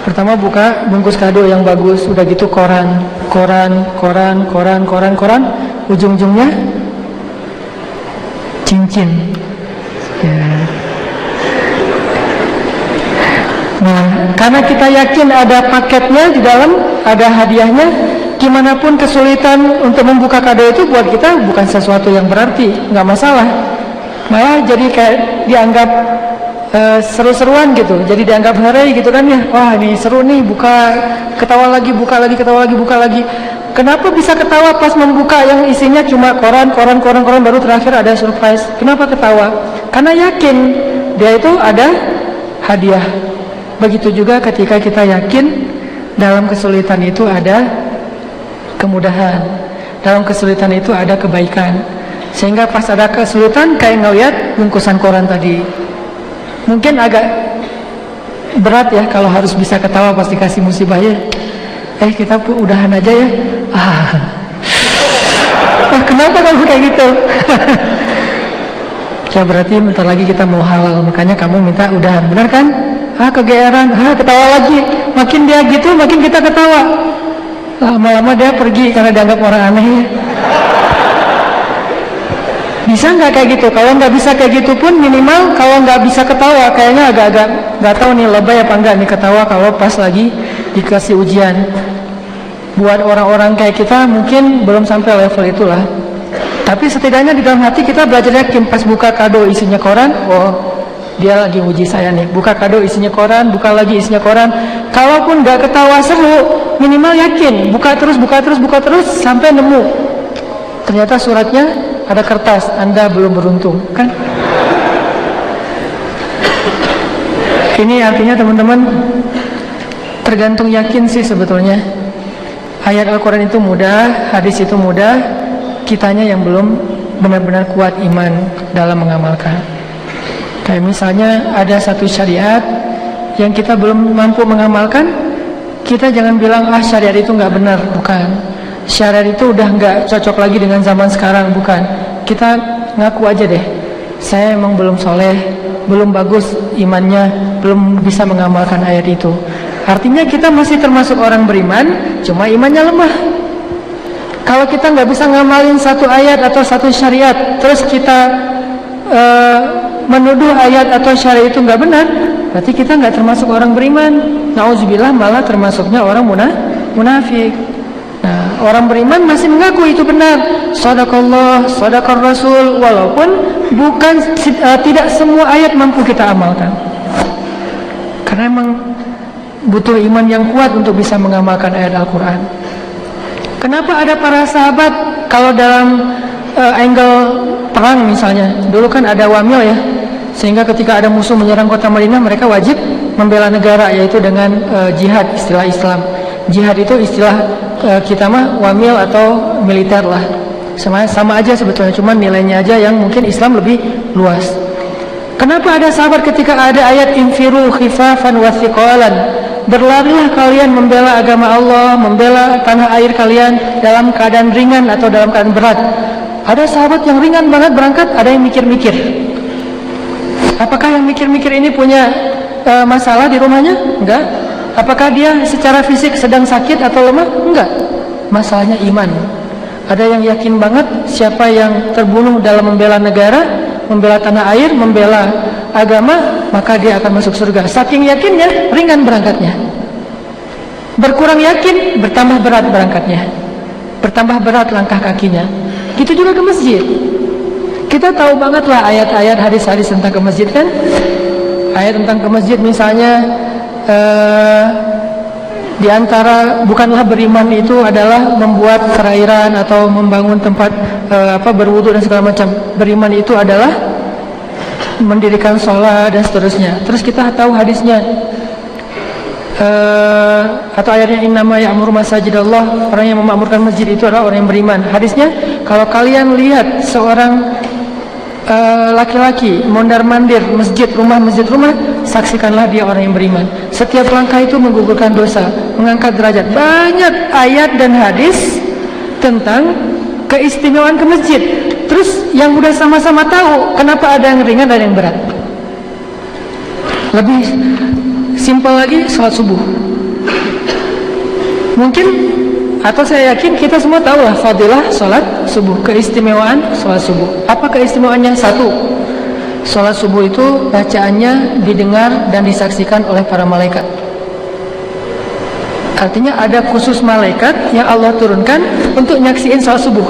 pertama buka bungkus kado yang bagus, udah gitu koran, ujung-ujungnya cincin ya. Nah, karena kita yakin ada paketnya di dalam, ada hadiahnya, gimana pun kesulitan untuk membuka kado itu buat kita bukan sesuatu yang berarti, nggak masalah. Malah jadi kayak dianggap seru-seruan gitu, jadi dianggap hari gitu kan ya. Wah ini seru nih, ketawa lagi. Kenapa bisa ketawa pas membuka yang isinya cuma koran baru terakhir ada surprise? Kenapa ketawa? Karena yakin dia itu ada hadiah. Begitu juga ketika kita yakin dalam kesulitan itu ada kemudahan, dalam kesulitan itu ada kebaikan. Sehingga pas ada kesulitan kayak ngeliat bungkusan koran tadi, mungkin agak berat ya kalau harus bisa ketawa pas dikasih musibah ya. Kita udahan aja ya. Kenapa kamu kayak gitu? Ya berarti bentar lagi kita mau halal, makanya kamu minta udahan, benar kan? Kegeeran, ketawa lagi. Makin dia gitu, makin kita ketawa. Lama-lama dia pergi karena dianggap orang aneh ya. Bisa nggak kayak gitu? Kalau nggak bisa kayak gitu pun minimal kalau nggak bisa ketawa, kayaknya agak-agak nggak tahu nih lebay apa enggak nih ketawa kalau pas lagi dikasih ujian. Buat orang-orang kayak kita mungkin belum sampai level itulah. Tapi setidaknya di dalam hati kita belajar yakin pas buka kado isinya koran, oh dia lagi uji saya nih. Buka kado isinya koran, buka lagi isinya koran. Kalaupun nggak ketawa seru, minimal yakin buka terus sampai nemu. Ternyata suratnya ada kertas, Anda belum beruntung, kan? Ini artinya teman-teman, tergantung yakin sih sebetulnya. Ayat Al-Quran itu mudah, hadis itu mudah, kitanya yang belum benar-benar kuat iman dalam mengamalkan. Kayak misalnya ada satu syariat yang kita belum mampu mengamalkan, kita jangan bilang syariat itu nggak benar, bukan. Syariat itu udah nggak cocok lagi dengan zaman sekarang, bukan. Kita ngaku aja deh, saya emang belum soleh, belum bagus imannya, belum bisa mengamalkan ayat itu. Artinya kita masih termasuk orang beriman, cuma imannya lemah. Kalau kita nggak bisa ngamalin satu ayat atau satu syariat, terus kita menuduh ayat atau syariat itu nggak benar, berarti kita nggak termasuk orang beriman. Nauzubillah, malah termasuknya orang munafik. Nah, orang beriman masih mengaku itu benar. Shadaqallah, shadaqar Rasul, walaupun tidak semua ayat mampu kita amalkan. Karena memang butuh iman yang kuat untuk bisa mengamalkan ayat Al-Quran. Kenapa ada para sahabat kalau dalam angle perang misalnya, dulu kan ada wamil ya, sehingga ketika ada musuh menyerang kota Madinah, mereka wajib membela negara, yaitu dengan jihad, istilah Islam. Jihad itu istilah kita mah wamil atau militer lah, sama aja sebetulnya, cuman nilainya aja yang mungkin Islam lebih luas. Kenapa ada sahabat ketika ada ayat infiru khifafan wa thiqalan, berlarilah kalian membela agama Allah, membela tanah air kalian dalam keadaan ringan atau dalam keadaan berat. Ada sahabat yang ringan banget berangkat, ada yang mikir-mikir. Apakah yang mikir-mikir ini punya masalah di rumahnya? Enggak. Apakah dia secara fisik sedang sakit atau lemah? Enggak. Masalahnya iman. Ada yang yakin banget siapa yang terbunuh dalam membela negara, membela tanah air, membela agama, maka dia akan masuk surga. Saking yakinnya, ringan berangkatnya. Berkurang yakin, bertambah berat berangkatnya. Bertambah berat langkah kakinya. Gitu juga ke masjid. Kita tahu banget lah ayat-ayat, hadis-hadis tentang ke masjid kan. Ayat tentang ke masjid misalnya Di antara bukanlah beriman itu adalah membuat perairan atau membangun tempat berwudu dan segala macam. Beriman itu adalah mendirikan sholat dan seterusnya. Terus kita tahu hadisnya atau ayatnya innama ya'muru masajidallah, orang yang memakmurkan masjid itu adalah orang yang beriman. Hadisnya, kalau kalian lihat seorang laki-laki mondar-mandir masjid rumah, saksikanlah dia orang yang beriman. Setiap langkah itu menggugurkan dosa, mengangkat derajat. Banyak ayat dan hadis tentang keistimewaan ke masjid. Terus yang udah sama-sama tahu, kenapa ada yang ringan dan yang berat? Lebih simpel lagi, sholat subuh. Mungkin, atau saya yakin kita semua tahu lah fadilah sholat subuh, keistimewaan sholat subuh. Apa keistimewaannya? Satu, sholat subuh itu bacaannya didengar dan disaksikan oleh para malaikat. Artinya ada khusus malaikat yang Allah turunkan untuk nyaksiin sholat subuh.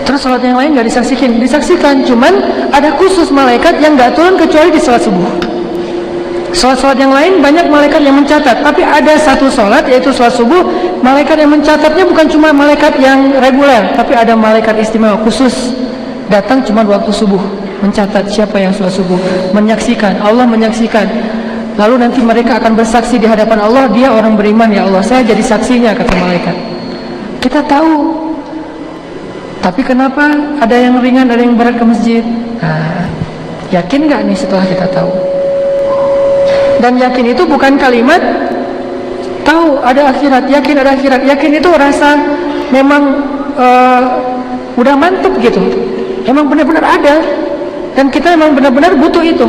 Terus sholat yang lain gak disaksikan, cuman ada khusus malaikat yang gak turun kecuali di sholat subuh. Sholat-sholat yang lain banyak malaikat yang mencatat, tapi ada satu sholat yaitu sholat subuh, malaikat yang mencatatnya bukan cuma malaikat yang reguler, tapi ada malaikat istimewa khusus datang cuma waktu subuh, mencatat siapa yang sholat subuh, menyaksikan, Allah menyaksikan. Lalu nanti mereka akan bersaksi di hadapan Allah, dia orang beriman ya Allah, saya jadi saksinya, kata malaikat. Kita tahu, tapi kenapa ada yang ringan, ada yang berat ke masjid? Nah, yakin gak nih setelah kita tahu? Dan yakin itu bukan kalimat tahu ada akhirat, yakin ada akhirat. Yakin itu rasa memang udah mantep gitu, emang benar-benar ada, dan kita memang benar-benar butuh itu.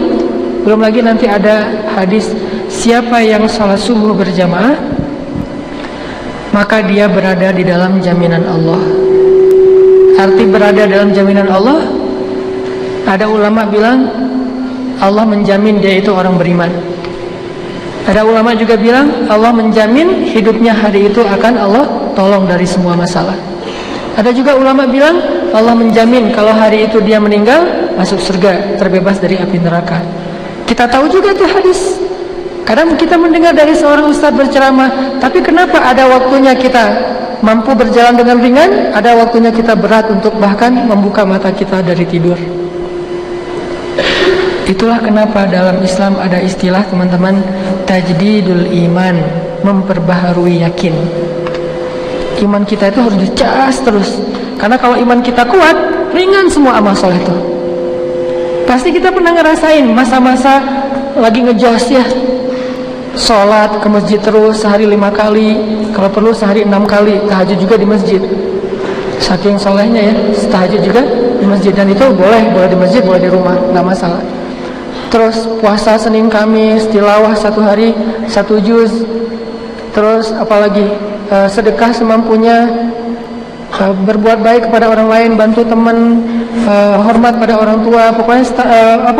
Belum lagi nanti ada hadis, siapa yang sholat subuh berjamaah maka dia berada di dalam jaminan Allah. Arti berada dalam jaminan Allah, ada ulama bilang Allah menjamin dia itu orang beriman. Ada ulama juga bilang Allah menjamin hidupnya hari itu akan Allah tolong dari semua masalah. Ada juga ulama bilang Allah menjamin kalau hari itu dia meninggal masuk surga, terbebas dari api neraka. Kita tahu juga itu hadis. Kadang kita mendengar dari seorang ustadz berceramah, tapi kenapa ada waktunya kita mampu berjalan dengan ringan, ada waktunya kita berat untuk bahkan membuka mata kita dari tidur. Itulah kenapa dalam Islam ada istilah, teman-teman, tajdidul iman, memperbaharui yakin. Iman kita itu harus dicas terus, karena kalau iman kita kuat, ringan semua amal soleh itu. Pasti kita pernah ngerasain masa-masa lagi ngejos ya, sholat ke masjid terus sehari 5 kali, kalau perlu sehari 6 kali, tahajud juga di masjid. Saking solehnya ya, tahajud juga di masjid, dan itu boleh di masjid, boleh di rumah, nggak masalah. Terus puasa Senin Kamis, tilawah 1 hari 1 juz. Terus apalagi sedekah semampunya, berbuat baik kepada orang lain, bantu teman, hormat pada orang tua. Pokoknya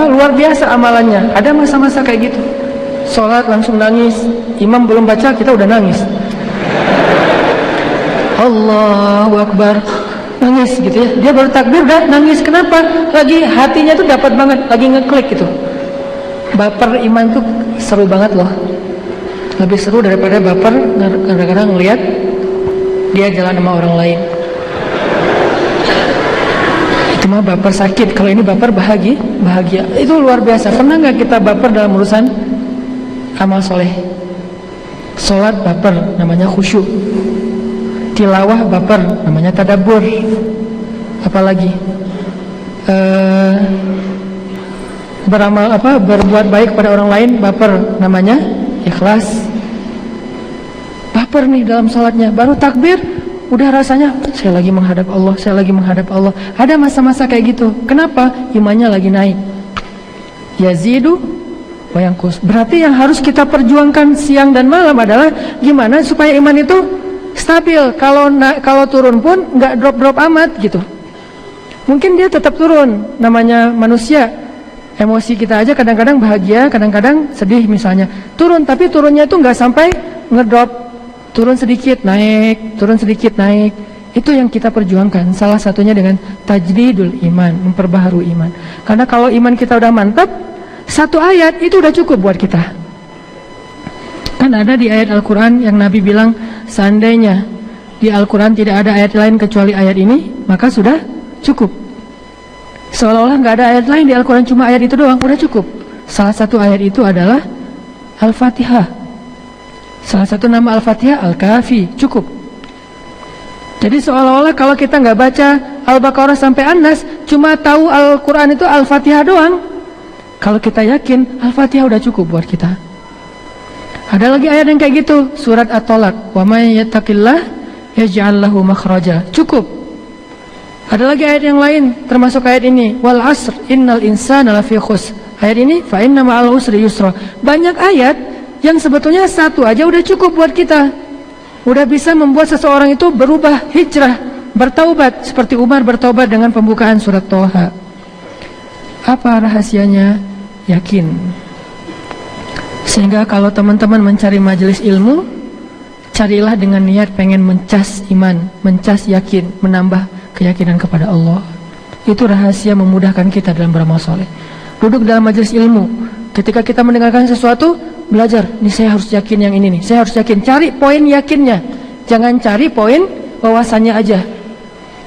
luar biasa amalannya. Ada masa-masa kayak gitu. Sholat langsung nangis, imam belum baca kita udah nangis. Allahu Akbar, nangis gitu ya. Dia baru takbir udah nangis. Kenapa? Lagi hatinya tuh dapat banget, lagi ngeklik gitu. Baper iman tuh seru banget loh. Lebih seru daripada baper gara-gara ngelihat dia jalan sama orang lain. Itu mah baper sakit. Kalau ini baper bahagia. Itu luar biasa. Pernah nggak kita baper dalam urusan amal soleh? Sholat baper, namanya khusyuk. Tilawah baper, namanya tadabbur. Apalagi berbuat baik pada orang lain baper, namanya ikhlas. Baper nih dalam salatnya, baru takbir udah rasanya saya lagi menghadap Allah. Ada masa-masa kayak gitu. Kenapa? Imannya lagi naik. Yazidu wa yanqus. Berarti yang harus kita perjuangkan siang dan malam adalah gimana supaya iman itu stabil. Kalau turun pun nggak drop amat gitu. Mungkin dia tetap turun, namanya manusia. Emosi kita aja kadang-kadang bahagia, kadang-kadang sedih misalnya. Turun, tapi turunnya itu nggak sampai ngedrop. Turun sedikit naik, turun sedikit naik. Itu yang kita perjuangkan. Salah satunya dengan tajdidul iman, memperbaharui iman. Karena kalau iman kita udah mantap, 1 ayat itu udah cukup buat kita. Kan ada di ayat Al-Quran yang Nabi bilang, seandainya di Al-Quran tidak ada ayat lain kecuali ayat ini, maka sudah cukup. Seolah-olah nggak ada ayat lain di Al-Quran, cuma ayat itu doang, udah cukup. Salah satu ayat itu adalah Al-Fatihah. Salah satu nama Al-Fatihah Al-Kafi, cukup. Jadi seolah-olah kalau kita nggak baca Al-Baqarah sampai An-Nas, cuma tahu Al-Quran itu Al-Fatihah doang. Kalau kita yakin Al-Fatihah udah cukup buat kita. Ada lagi ayat yang kayak gitu, surat At-Tolak, wa may yattaqillah yaj'al lahu makhraja, cukup. Ada lagi ayat yang lain termasuk ayat ini, wal asr innal insana lafi khusr. Ayat ini fa inna ma'al usri yusra. Banyak ayat yang sebetulnya satu aja udah cukup buat kita. Udah bisa membuat seseorang itu berubah, hijrah, bertaubat seperti Umar bertaubat dengan pembukaan surat Toha. Apa rahasianya? Yakin. Sehingga kalau teman-teman mencari majelis ilmu, carilah dengan niat pengen mencas iman, mencas yakin, menambah keyakinan kepada Allah. Itu rahasia memudahkan kita dalam beramal soleh. Duduk dalam majelis ilmu, ketika kita mendengarkan sesuatu, belajar, nih saya harus yakin yang ini nih, saya harus yakin, cari poin yakinnya, jangan cari poin wawasannya aja.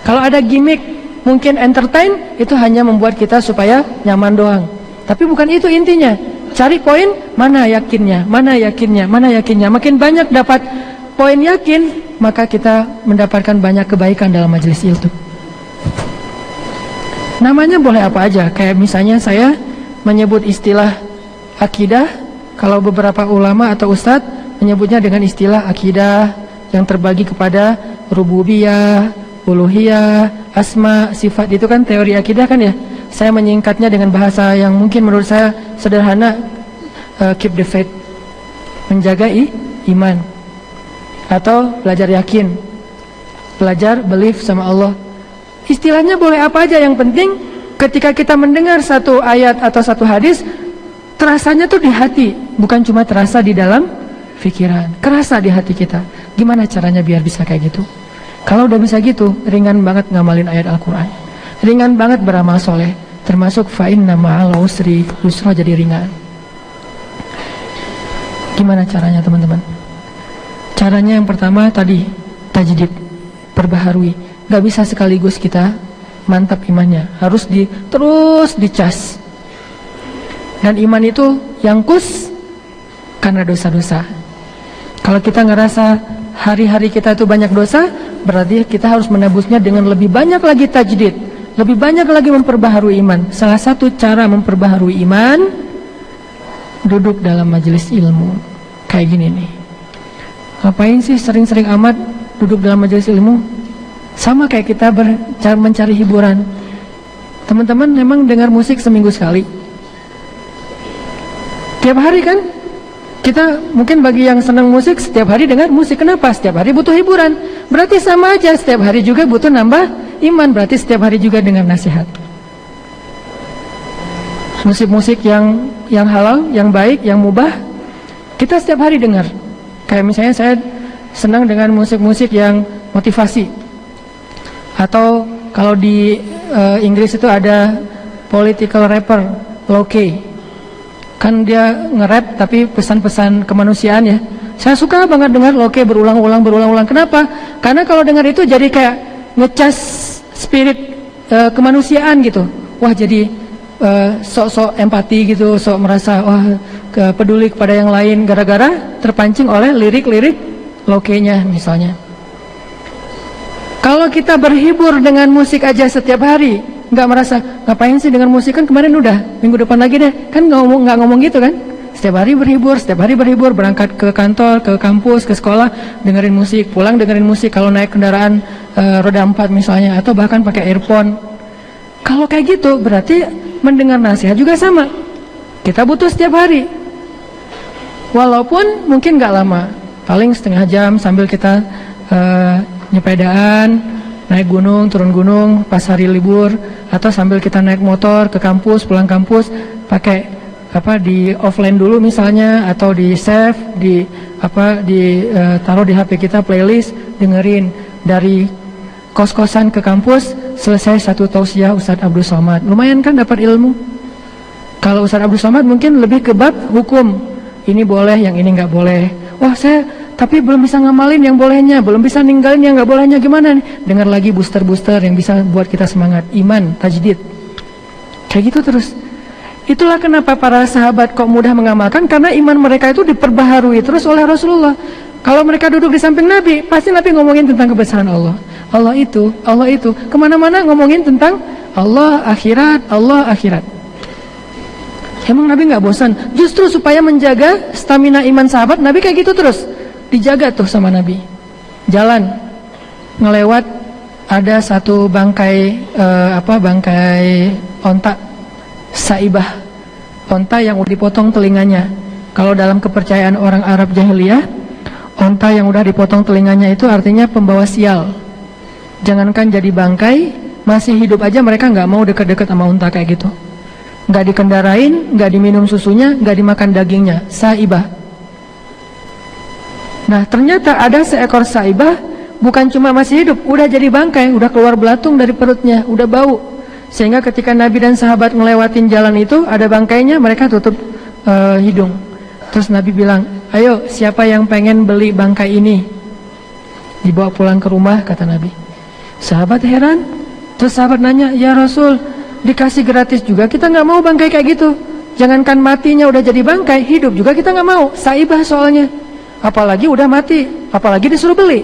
Kalau ada gimmick, mungkin entertain, itu hanya membuat kita supaya nyaman doang. Tapi bukan itu intinya. Cari poin, mana yakinnya, mana yakinnya, mana yakinnya. Makin banyak dapat poin yakin, maka kita mendapatkan banyak kebaikan dalam majelis itu. Namanya boleh apa aja, kayak misalnya saya menyebut istilah akidah. Kalau beberapa ulama atau ustadz menyebutnya dengan istilah akidah yang terbagi kepada rububiyah, uluhiyah, asma, sifat. Itu kan teori akidah kan ya. Saya menyingkatnya dengan bahasa yang mungkin menurut saya sederhana, keep the faith, menjaga iman, atau belajar yakin, belajar belief sama Allah. Istilahnya boleh apa aja, yang penting ketika kita mendengar satu ayat atau satu hadis, terasanya tuh di hati, bukan cuma terasa di dalam pikiran, kerasa di hati kita. Gimana caranya biar bisa kayak gitu? Kalau udah bisa gitu, ringan banget ngamalin ayat Al-Quran, ringan banget beramal soleh, termasuk fa inna ma'al usri yusra, jadi ringan. Gimana caranya teman-teman? Caranya yang pertama tadi, tajdid, perbaharui. Gak bisa sekaligus kita mantap imannya, harus terus dicas. Dan iman itu yang kus karena dosa-dosa. Kalau kita ngerasa hari-hari kita itu banyak dosa, berarti kita harus menebusnya dengan lebih banyak lagi tajdid, lebih banyak lagi memperbaharui iman. Salah satu cara memperbaharui iman, duduk dalam majelis ilmu. Kayak gini nih. Ngapain sih sering-sering amat duduk dalam majelis ilmu? Sama kayak kita mencari hiburan. Teman-teman memang dengar musik seminggu sekali? Tiap hari kan? Kita mungkin bagi yang senang musik setiap hari dengar musik. Kenapa? Setiap hari butuh hiburan. Berarti sama aja, setiap hari juga butuh nambah iman. Berarti setiap hari juga dengar nasihat. Musik-musik yang halal, yang baik, yang mubah, kita setiap hari dengar. Kayak misalnya saya senang dengan musik-musik yang motivasi. Atau kalau di Inggris itu ada political rapper, Loke. Kan dia nge-rap tapi pesan-pesan kemanusiaan ya. Saya suka banget dengar Loke berulang-ulang. Kenapa? Karena kalau dengar itu jadi kayak ngecas spirit kemanusiaan gitu. Wah, jadi sok-sok empati gitu, sok merasa wah peduli kepada yang lain gara-gara terpancing oleh lirik-lirik Loke-nya misalnya. Kalau kita berhibur dengan musik aja setiap hari, nggak merasa ngapain sih dengan musik, kan kemarin udah, minggu depan lagi deh, kan nggak ngomong gitu kan? Setiap hari berhibur, berangkat ke kantor, ke kampus, ke sekolah, dengerin musik, pulang dengerin musik. Kalau naik kendaraan roda 4 misalnya, atau bahkan pakai earphone. Kalau kayak gitu, berarti mendengar nasihat juga sama. Kita butuh setiap hari, walaupun mungkin nggak lama, paling setengah jam sambil kita nyepedaan, naik gunung, turun gunung pas hari libur, atau sambil kita naik motor ke kampus, pulang kampus, pakai di offline dulu misalnya, atau di save, taruh di HP kita playlist, dengerin dari kos-kosan ke kampus, selesai satu tausiah Ustadz Abdul Somad. Lumayan kan dapat ilmu. Kalau Ustadz Abdul Somad mungkin lebih ke bab hukum, ini boleh, yang ini nggak boleh. Wah saya tapi belum bisa ngamalin yang bolehnya, belum bisa ninggalin yang nggak bolehnya, gimana nih? Dengar lagi booster-booster yang bisa buat kita semangat, iman, tajdid. Kayak gitu terus. Itulah kenapa para sahabat kok mudah mengamalkan, karena iman mereka itu diperbaharui terus oleh Rasulullah. Kalau mereka duduk di samping Nabi, pasti Nabi ngomongin tentang kebesaran Allah. Allah itu, kemana-mana ngomongin tentang Allah, akhirat, Allah, akhirat. Emang Nabi nggak bosan? Justru supaya menjaga stamina iman sahabat, Nabi kayak gitu terus. Dijaga tuh sama Nabi. Jalan, ngelewat, ada satu bangkai, bangkai onta, saibah, onta yang udah dipotong telinganya. Kalau dalam kepercayaan orang Arab jahiliyah, onta yang udah dipotong telinganya itu artinya pembawa sial. Jangankan jadi bangkai, masih hidup aja mereka nggak mau deket-deket sama onta kayak gitu. Nggak dikendarain, nggak diminum susunya, nggak dimakan dagingnya, saibah. Nah ternyata ada seekor saibah, bukan cuma masih hidup, udah jadi bangkai, udah keluar belatung dari perutnya, udah bau. Sehingga ketika Nabi dan sahabat ngelewatin jalan itu, ada bangkainya, mereka tutup hidung. Terus Nabi bilang, ayo siapa yang pengen beli bangkai ini? Dibawa pulang ke rumah, kata Nabi. Sahabat heran, terus sahabat nanya, ya Rasul, dikasih gratis juga, kita nggak mau bangkai kayak gitu. Jangankan matinya udah jadi bangkai, hidup juga kita nggak mau, saibah soalnya. Apalagi udah mati, apalagi disuruh beli.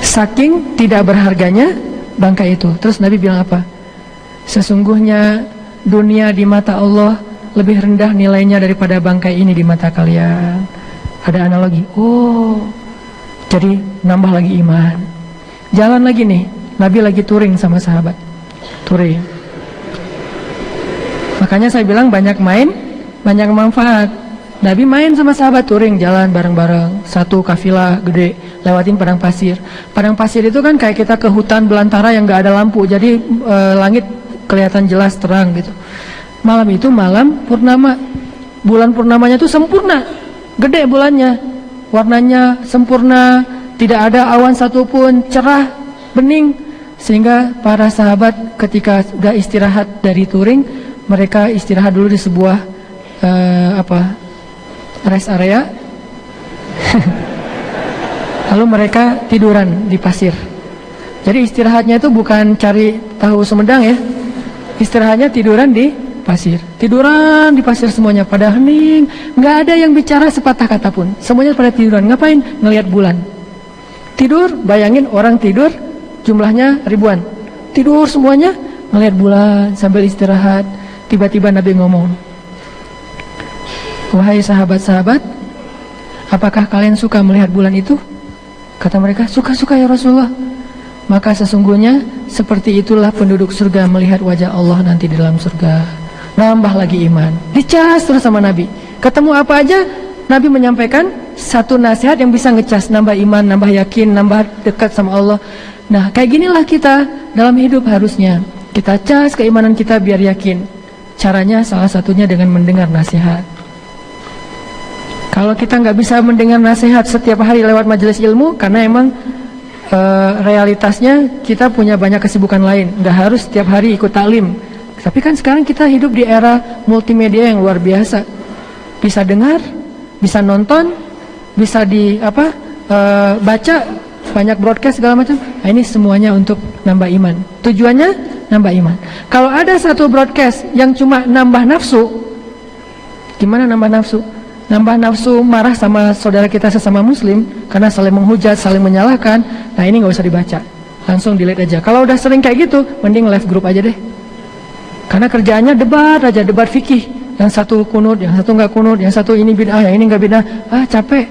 Saking tidak berharganya bangkai itu. Terus Nabi bilang apa? Sesungguhnya dunia di mata Allah lebih rendah nilainya daripada bangkai ini di mata kalian. Ada analogi. Oh, jadi nambah lagi iman. Jalan lagi nih, Nabi lagi touring sama sahabat. Touring. Makanya saya bilang banyak main, banyak manfaat. Nabi main sama sahabat touring, jalan bareng-bareng, satu kafilah gede, lewatin padang pasir. Padang pasir itu kan kayak kita ke hutan belantara yang gak ada lampu, jadi langit kelihatan jelas terang gitu. Malam itu malam purnama, bulan purnamanya itu sempurna, gede bulannya, warnanya sempurna, tidak ada awan satupun, cerah, bening. Sehingga para sahabat ketika sudah istirahat dari touring, mereka istirahat dulu di sebuah rest area. Lalu mereka tiduran di pasir. Jadi istirahatnya itu bukan cari tahu Sumedang ya. Istirahatnya tiduran di pasir. Tiduran di pasir semuanya pada hening, nggak ada yang bicara sepatah kata pun. Semuanya pada tiduran. Ngapain? Ngelihat bulan. Tidur, bayangin orang tidur jumlahnya ribuan. Tidur semuanya ngelihat bulan sambil istirahat. Tiba-tiba Nabi ngomong, wahai sahabat-sahabat, apakah kalian suka melihat bulan itu? Kata mereka, suka-suka ya Rasulullah. Maka sesungguhnya seperti itulah penduduk surga melihat wajah Allah nanti di dalam surga. Nambah lagi iman. Dicas terus sama Nabi. Ketemu apa aja, Nabi menyampaikan satu nasihat yang bisa ngecas, nambah iman, nambah yakin, nambah dekat sama Allah. Nah kayak ginilah kita dalam hidup harusnya. Kita cas keimanan kita biar yakin. Caranya salah satunya dengan mendengar nasihat. Kalau kita nggak bisa mendengar nasihat setiap hari lewat majelis ilmu, karena emang realitasnya kita punya banyak kesibukan lain, nggak harus setiap hari ikut taklim. Tapi kan sekarang kita hidup di era multimedia yang luar biasa, bisa dengar, bisa nonton, bisa baca, banyak broadcast segala macam. Nah, ini semuanya untuk nambah iman. Tujuannya nambah iman. Kalau ada satu broadcast yang cuma nambah nafsu, gimana nambah nafsu? Nambah nafsu marah sama saudara kita sesama muslim karena saling menghujat, saling menyalahkan. Nah ini nggak usah dibaca, langsung delete aja. Kalau udah sering kayak gitu, mending live group aja deh. Karena kerjaannya debat aja, debat fikih. Yang satu kunut, yang satu nggak kunut, yang satu ini bid'ah, yang ini nggak bid'ah. Capek.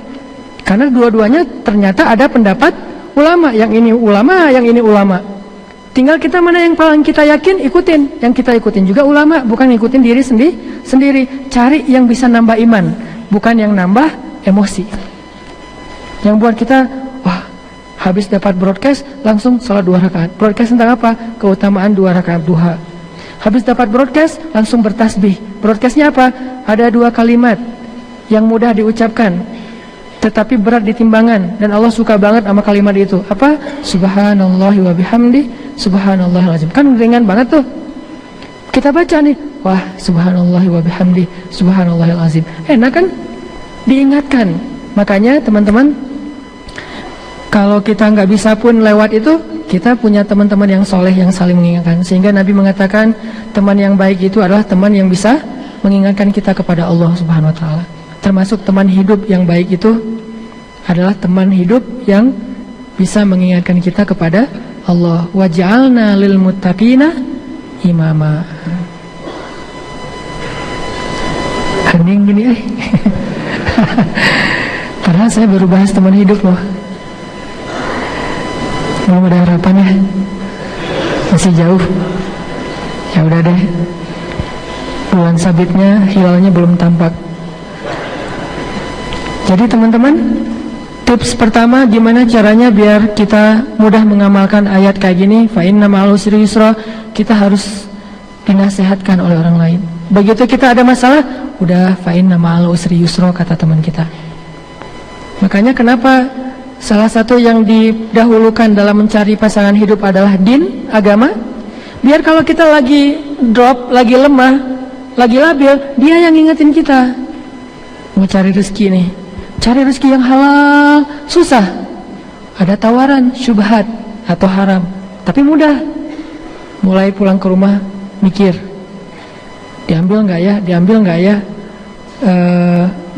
Karena dua-duanya ternyata ada pendapat ulama. Yang ini ulama, yang ini ulama. Tinggal kita mana yang paling kita yakin, ikutin. Yang kita ikutin juga ulama, bukan ngikutin diri sendiri. Cari yang bisa nambah iman, bukan yang nambah emosi. Yang buat kita, wah, habis dapat broadcast langsung sholat 2 rakaat. Broadcast tentang apa? Keutamaan 2 rakaat duha. Habis dapat broadcast langsung bertasbih. Broadcastnya apa? Ada 2 kalimat yang mudah diucapkan tetapi berat di timbangan, dan Allah suka banget sama kalimat itu. Apa? Subhanallahi wa bihamdi, subhanallahil azim. Kan ringan banget tuh. Kita baca nih, wah, subhanallahi wa bihamdi, subhanallahil azim. Enak kan? diingatkan. Makanya teman-teman, kalau kita nggak bisa pun lewat itu, kita punya teman-teman yang soleh yang saling mengingatkan. Sehingga Nabi mengatakan teman yang baik itu adalah teman yang bisa mengingatkan kita kepada Allah Subhanahu Wa Taala. Termasuk teman hidup yang baik itu adalah teman hidup yang bisa mengingatkan kita kepada Allah. Waj'alna lil muttaqina imama. Hening gini Padahal saya baru bahas teman hidup loh. Belum ada harapan ya, masih jauh. Ya udah deh, bulan sabitnya, hilalnya belum tampak. Jadi teman-teman, tips pertama gimana caranya biar kita mudah mengamalkan ayat kayak gini, fa inna ma'al usri yusra. Kita harus dinasehatkan oleh orang lain. Begitu kita ada masalah, udah fa inna ma'al usri yusra, kata teman kita. Makanya kenapa salah satu yang didahulukan dalam mencari pasangan hidup adalah din, agama. Biar kalau kita lagi drop, lagi lemah, lagi labil, dia yang ngingetin kita. Mau cari rezeki nih, cari rezeki yang halal, susah. Ada tawaran, syubhat atau haram, tapi mudah. Mulai pulang ke rumah, mikir, diambil nggak ya, diambil nggak ya,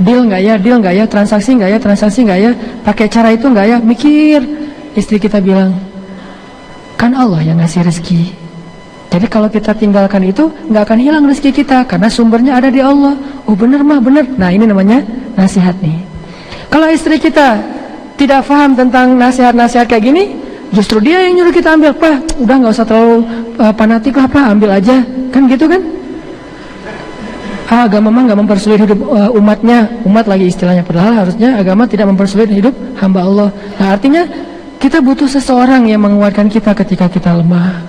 deal nggak ya, deal nggak ya, transaksi nggak ya, transaksi nggak ya, pakai cara itu nggak ya, mikir. Istri kita bilang, kan Allah yang ngasih rezeki. Jadi kalau kita tinggalkan itu, nggak akan hilang rezeki kita, karena sumbernya ada di Allah. Oh bener mah, bener. Nah ini namanya nasihat nih. Kalau istri kita tidak paham tentang nasihat-nasihat kayak gini, justru dia yang nyuruh kita ambil. Pak, udah nggak usah terlalu fanatik lah, Pak, ambil aja. Kan gitu kan? Agama mah nggak mempersulit hidup umatnya. Umat lagi istilahnya, padahal harusnya agama tidak mempersulit hidup hamba Allah. Nah artinya kita butuh seseorang yang menguatkan kita ketika kita lemah.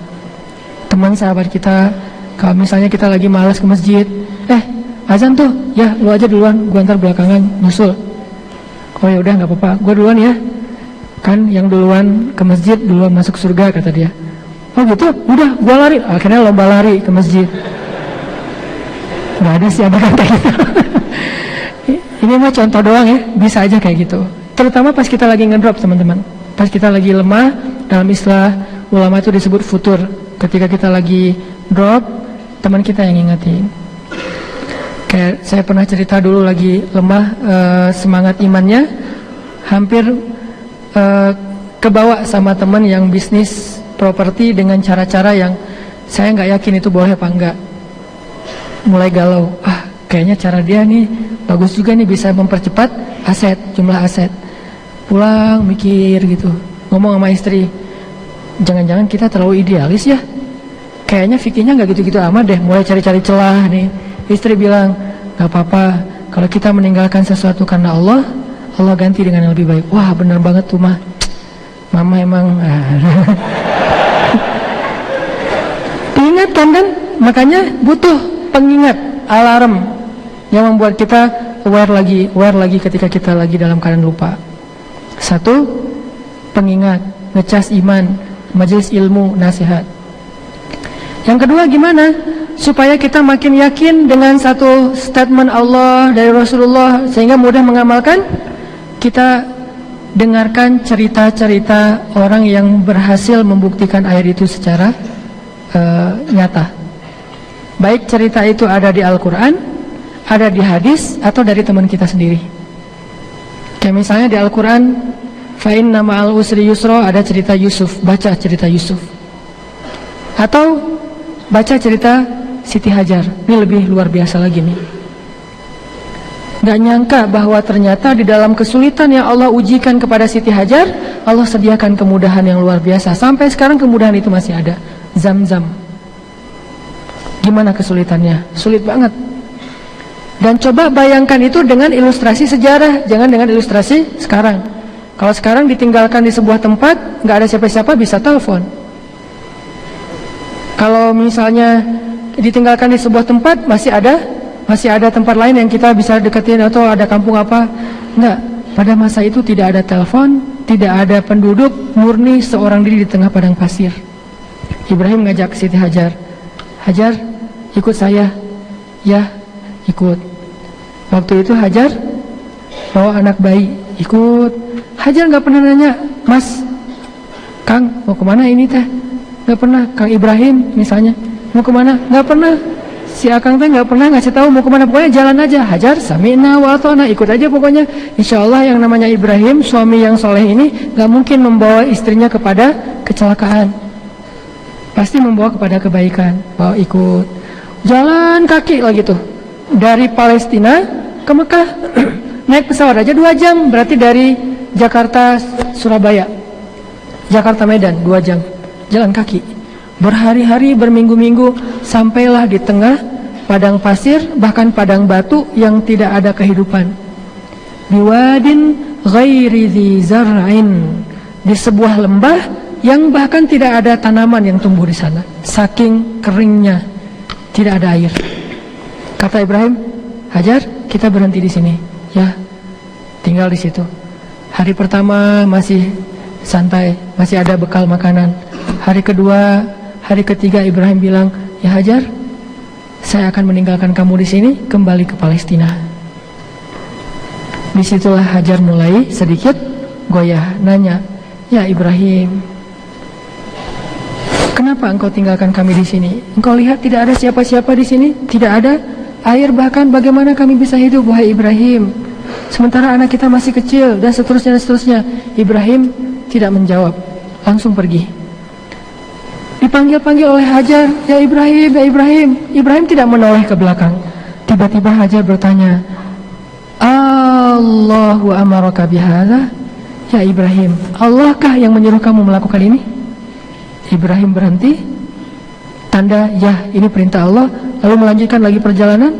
Teman sahabat kita, kalau misalnya kita lagi malas ke masjid, azan tuh, ya lu aja duluan, gua ntar belakangan nyusul. Oh ya udah nggak apa-apa, gua duluan ya. Kan yang duluan ke masjid duluan masuk surga, kata dia. Oh gitu, udah gua lari. Akhirnya lomba lari ke masjid. Nggak ada sih ada kata gitu. Ini mah contoh doang ya, bisa aja kayak gitu. Terutama pas kita lagi ngedrop teman-teman. Pas kita lagi lemah, dalam istilah ulama itu disebut futur. Ketika kita lagi drop, teman kita yang ngingetin. Kayak saya pernah cerita dulu lagi lemah, semangat imannya hampir kebawa sama teman yang bisnis properti dengan cara-cara yang saya nggak yakin itu boleh apa enggak. Mulai galau, kayaknya cara dia nih bagus juga nih, bisa mempercepat aset, jumlah aset. Pulang mikir gitu, ngomong sama istri, jangan-jangan kita terlalu idealis ya, kayaknya fikihnya nggak gitu-gitu amat deh. Mulai cari-cari celah nih. Istri bilang, nggak apa-apa, kalau kita meninggalkan sesuatu karena Allah, Allah ganti dengan yang lebih baik. Wah bener banget tuh mah, mama emang diingatkan kan. Makanya butuh pengingat, alarm yang membuat kita aware lagi ketika kita lagi dalam keadaan lupa. Satu, pengingat, ngecas iman, majelis ilmu, nasihat. Yang kedua gimana? Supaya kita makin yakin dengan satu statement Allah dari Rasulullah sehingga mudah mengamalkan. Kita dengarkan cerita-cerita orang yang berhasil membuktikan ayat itu secara nyata. Baik cerita itu ada di Al-Quran, ada di hadis, atau dari teman kita sendiri. Kayak misalnya di Al-Quran, fa inna ma'al usri yusra, ada cerita Yusuf, baca cerita Yusuf. Atau baca cerita Siti Hajar, ini lebih luar biasa lagi nih. Gak nyangka bahwa ternyata di dalam kesulitan yang Allah ujikan kepada Siti Hajar, Allah sediakan kemudahan yang luar biasa. Sampai sekarang kemudahan itu masih ada. Zam-zam. Gimana kesulitannya? Sulit banget. Dan coba bayangkan itu dengan ilustrasi sejarah, jangan dengan ilustrasi sekarang. Kalau sekarang ditinggalkan di sebuah tempat, nggak ada siapa-siapa, bisa telepon. Kalau misalnya ditinggalkan di sebuah tempat, masih ada tempat lain yang kita bisa deketin, atau ada kampung apa. Enggak, pada masa itu tidak ada telepon, tidak ada penduduk, murni seorang diri di tengah padang pasir. Ibrahim ngajak Siti Hajar, Hajar ikut saya. Ya, ikut. Waktu itu Hajar bawa anak bayi, ikut. Hajar nggak pernah nanya, Mas, Kang mau kemana ini teh? Nggak pernah. Kang Ibrahim misalnya mau kemana? Nggak pernah. Si Akang teh nggak pernah ngasih tahu mau kemana, pokoknya jalan aja. Hajar sami'na wa ata'na, ikut aja pokoknya. Insya Allah yang namanya Ibrahim, suami yang soleh ini nggak mungkin membawa istrinya kepada kecelakaan, pasti membawa kepada kebaikan. Bawa ikut, jalan kaki lagi tuh dari Palestina ke Mekah. Naik pesawat aja 2 jam, berarti dari Jakarta Surabaya, Jakarta Medan 2 jam jalan kaki. Berhari-hari, berminggu-minggu, sampailah di tengah padang pasir, bahkan padang batu yang tidak ada kehidupan. Biwadin ghairi dzi zar'in, di sebuah lembah yang bahkan tidak ada tanaman yang tumbuh di sana, saking keringnya, tidak ada air. Kata Ibrahim, Hajar, kita berhenti di sini, ya, tinggal di situ. Hari pertama masih santai, masih ada bekal makanan. Hari kedua, hari ketiga Ibrahim bilang, ya Hajar, saya akan meninggalkan kamu di sini, kembali ke Palestina. Disitulah Hajar mulai sedikit goyah, nanya, ya Ibrahim, kenapa engkau tinggalkan kami di sini? Engkau lihat tidak ada siapa-siapa di sini, tidak ada air, bahkan bagaimana kami bisa hidup, wahai Ibrahim? Sementara anak kita masih kecil, dan seterusnya dan seterusnya. Ibrahim tidak menjawab, langsung pergi. Dipanggil-panggil oleh Hajar, ya Ibrahim, ya Ibrahim. Ibrahim tidak menoleh ke belakang. Tiba-tiba Hajar bertanya, Allahu amaraka bihadza? Ya Ibrahim, Allahkah yang menyuruh kamu melakukan ini? Ibrahim berhenti, tanda ya ini perintah Allah, lalu melanjutkan lagi perjalanan.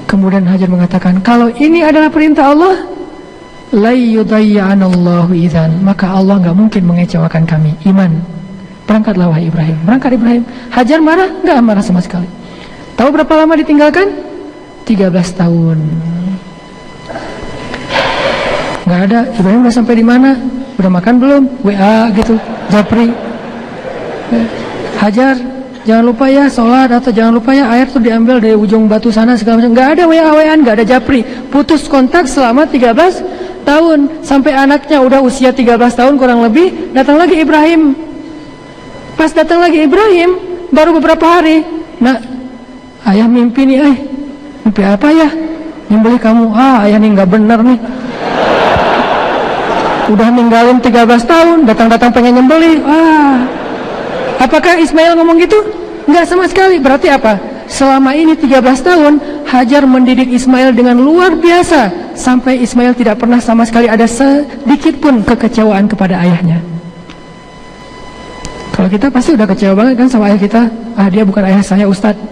Kemudian Hajar mengatakan, kalau ini adalah perintah Allah, la yudayyanallahu idzan, maka Allah nggak mungkin mengecewakan kami. Iman. Berangkatlah wahai Ibrahim. Berangkat Ibrahim. Hajar marah? Nggak marah sama sekali. Tahu berapa lama ditinggalkan? 13 tahun. Nggak ada. Ibrahim udah sampai di mana? Udah makan belum? WA gitu, Japri. Hajar, jangan lupa ya sholat, atau jangan lupa ya air tuh diambil dari ujung batu sana segala macam. Nggak ada WA-WAan, nggak ada Japri. Putus kontak selama 13 tahun. Sampai anaknya udah usia 13 tahun kurang lebih, datang lagi Ibrahim. Pas datang lagi Ibrahim, baru beberapa hari, nak, ayah mimpi nih, mimpi apa ya? Nyembelih kamu. Ayah nih nggak bener nih. Udah ninggalin 13 tahun, datang-datang pengen nyembelih. Apakah Ismail ngomong gitu? Nggak sama sekali. Berarti apa? Selama ini 13 tahun, Hajar mendidik Ismail dengan luar biasa, sampai Ismail tidak pernah sama sekali ada sedikit pun kekecewaan kepada ayahnya. Kalau kita pasti udah kecewa banget kan sama ayah kita. Dia bukan ayah saya, Ustadz.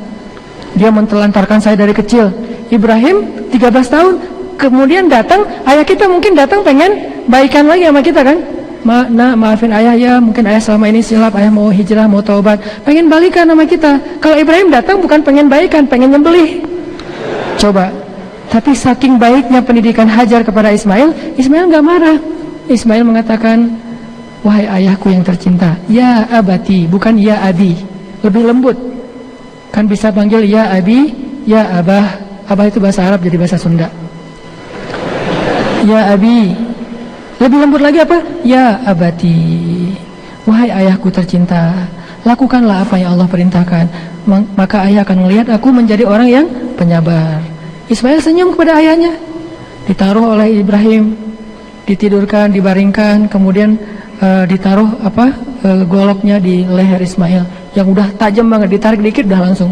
Dia mentelantarkan saya dari kecil. Ibrahim 13 tahun, kemudian datang, ayah kita mungkin datang pengen baikan lagi sama kita kan. Maafin ayah ya, mungkin ayah selama ini silap, ayah mau hijrah, mau taubat, pengen balikan sama kita. Kalau Ibrahim datang bukan pengen baikan, pengen nyembelih. Coba. Tapi saking baiknya pendidikan Hajar kepada Ismail, Ismail gak marah. Ismail mengatakan, wahai ayahku yang tercinta, ya abati, bukan ya abi, lebih lembut. Kan bisa panggil ya abi, ya abah. Abah itu bahasa Arab, jadi bahasa Sunda. Ya abi, lebih lembut lagi apa? Ya abati, wahai ayahku tercinta, lakukanlah apa yang Allah perintahkan, maka ayah akan melihat aku menjadi orang yang penyabar. Ismail senyum kepada ayahnya. Ditaruh oleh Ibrahim, ditidurkan, dibaringkan, kemudian ditaruh goloknya di leher Ismail yang udah tajam banget, ditarik dikit udah langsung.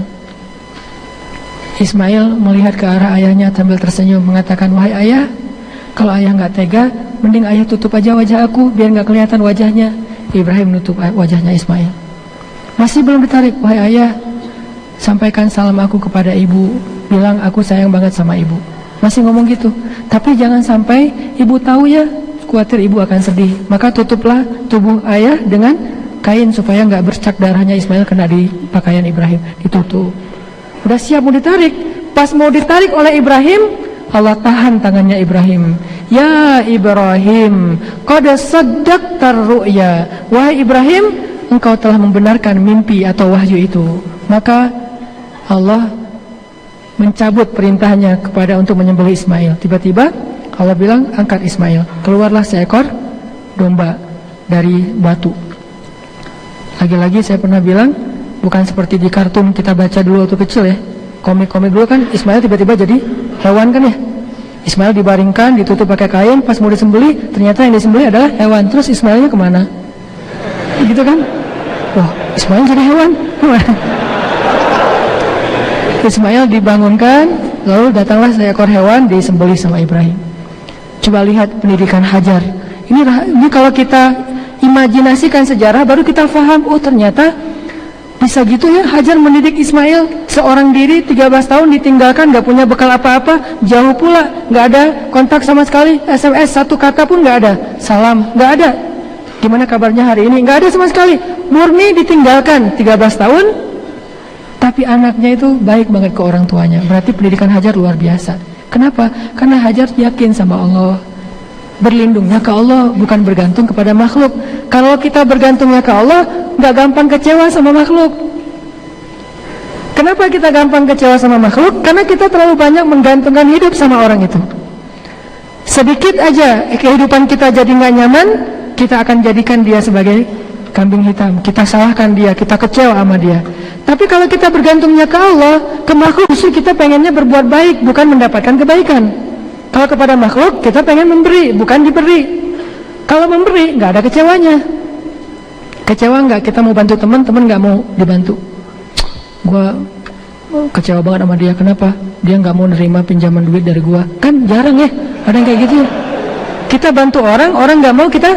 Ismail melihat ke arah ayahnya sambil tersenyum mengatakan, wahai ayah, kalau ayah nggak tega, mending ayah tutup aja wajah aku biar nggak kelihatan wajahnya. Ibrahim nutup wajahnya Ismail. Masih belum ditarik, wahai ayah, sampaikan salam aku kepada ibu, bilang aku sayang banget sama ibu. Masih ngomong gitu, tapi jangan sampai ibu tahu ya, khawatir ibu akan sedih. Maka tutuplah tubuh ayah dengan kain supaya nggak bercak darahnya Ismail kena di pakaian Ibrahim. Ditutup. Udah siap mau ditarik. Pas mau ditarik oleh Ibrahim, Allah tahan tangannya Ibrahim. Ya Ibrahim, qad saddaqtar ru'ya. Wahai Ibrahim, engkau telah membenarkan mimpi atau wahyu itu. Maka Allah mencabut perintahnya kepada untuk menyembelih Ismail. Tiba-tiba Allah bilang angkat Ismail. Keluarlah seekor domba dari batu. Lagi-lagi saya pernah bilang, bukan seperti di kartun kita baca dulu waktu kecil ya. Komik-komik dulu kan Ismail tiba-tiba jadi hewan kan ya. Ismail dibaringkan, ditutup pakai kain, pas mau disembelih ternyata yang disembelih adalah hewan. Terus Ismailnya kemana? Gitu kan? Wah, Ismail jadi hewan. Ismail dibangunkan, lalu datanglah seekor hewan disembelih sama Ibrahim. Coba lihat pendidikan Hajar. Ini kalau kita imajinasikan sejarah baru kita paham, oh ternyata bisa gitu ya Hajar mendidik Ismail. Seorang diri 13 tahun ditinggalkan, gak punya bekal apa-apa, jauh pula, gak ada kontak sama sekali, SMS satu kata pun gak ada, salam gak ada. Gimana kabarnya hari ini? Gak ada sama sekali, murni ditinggalkan 13 tahun. Tapi anaknya itu baik banget ke orang tuanya. Berarti pendidikan Hajar luar biasa. Kenapa? Karena Hajar yakin sama Allah, berlindungnya ke Allah, bukan bergantung kepada makhluk. Kalau kita bergantungnya ke Allah, gak gampang kecewa sama makhluk. Kenapa kita gampang kecewa sama makhluk? Karena kita terlalu banyak menggantungkan hidup sama orang itu. Sedikit aja kehidupan kita jadi gak nyaman, kita akan jadikan dia sebagai kambing hitam. Kita salahkan dia, kita kecewa sama dia. Tapi kalau kita bergantungnya ke Allah, ke makhluk, justru kita pengennya berbuat baik, bukan mendapatkan kebaikan. Kalau kepada makhluk, kita pengen memberi, bukan diberi. Kalau memberi, gak ada kecewanya. Kecewa gak? Kita mau bantu teman gak mau dibantu. Gua kecewa banget sama dia. Kenapa? Dia gak mau nerima pinjaman duit dari gua. Kan jarang ya, ada yang kayak gitu ya. Kita bantu orang gak mau, kita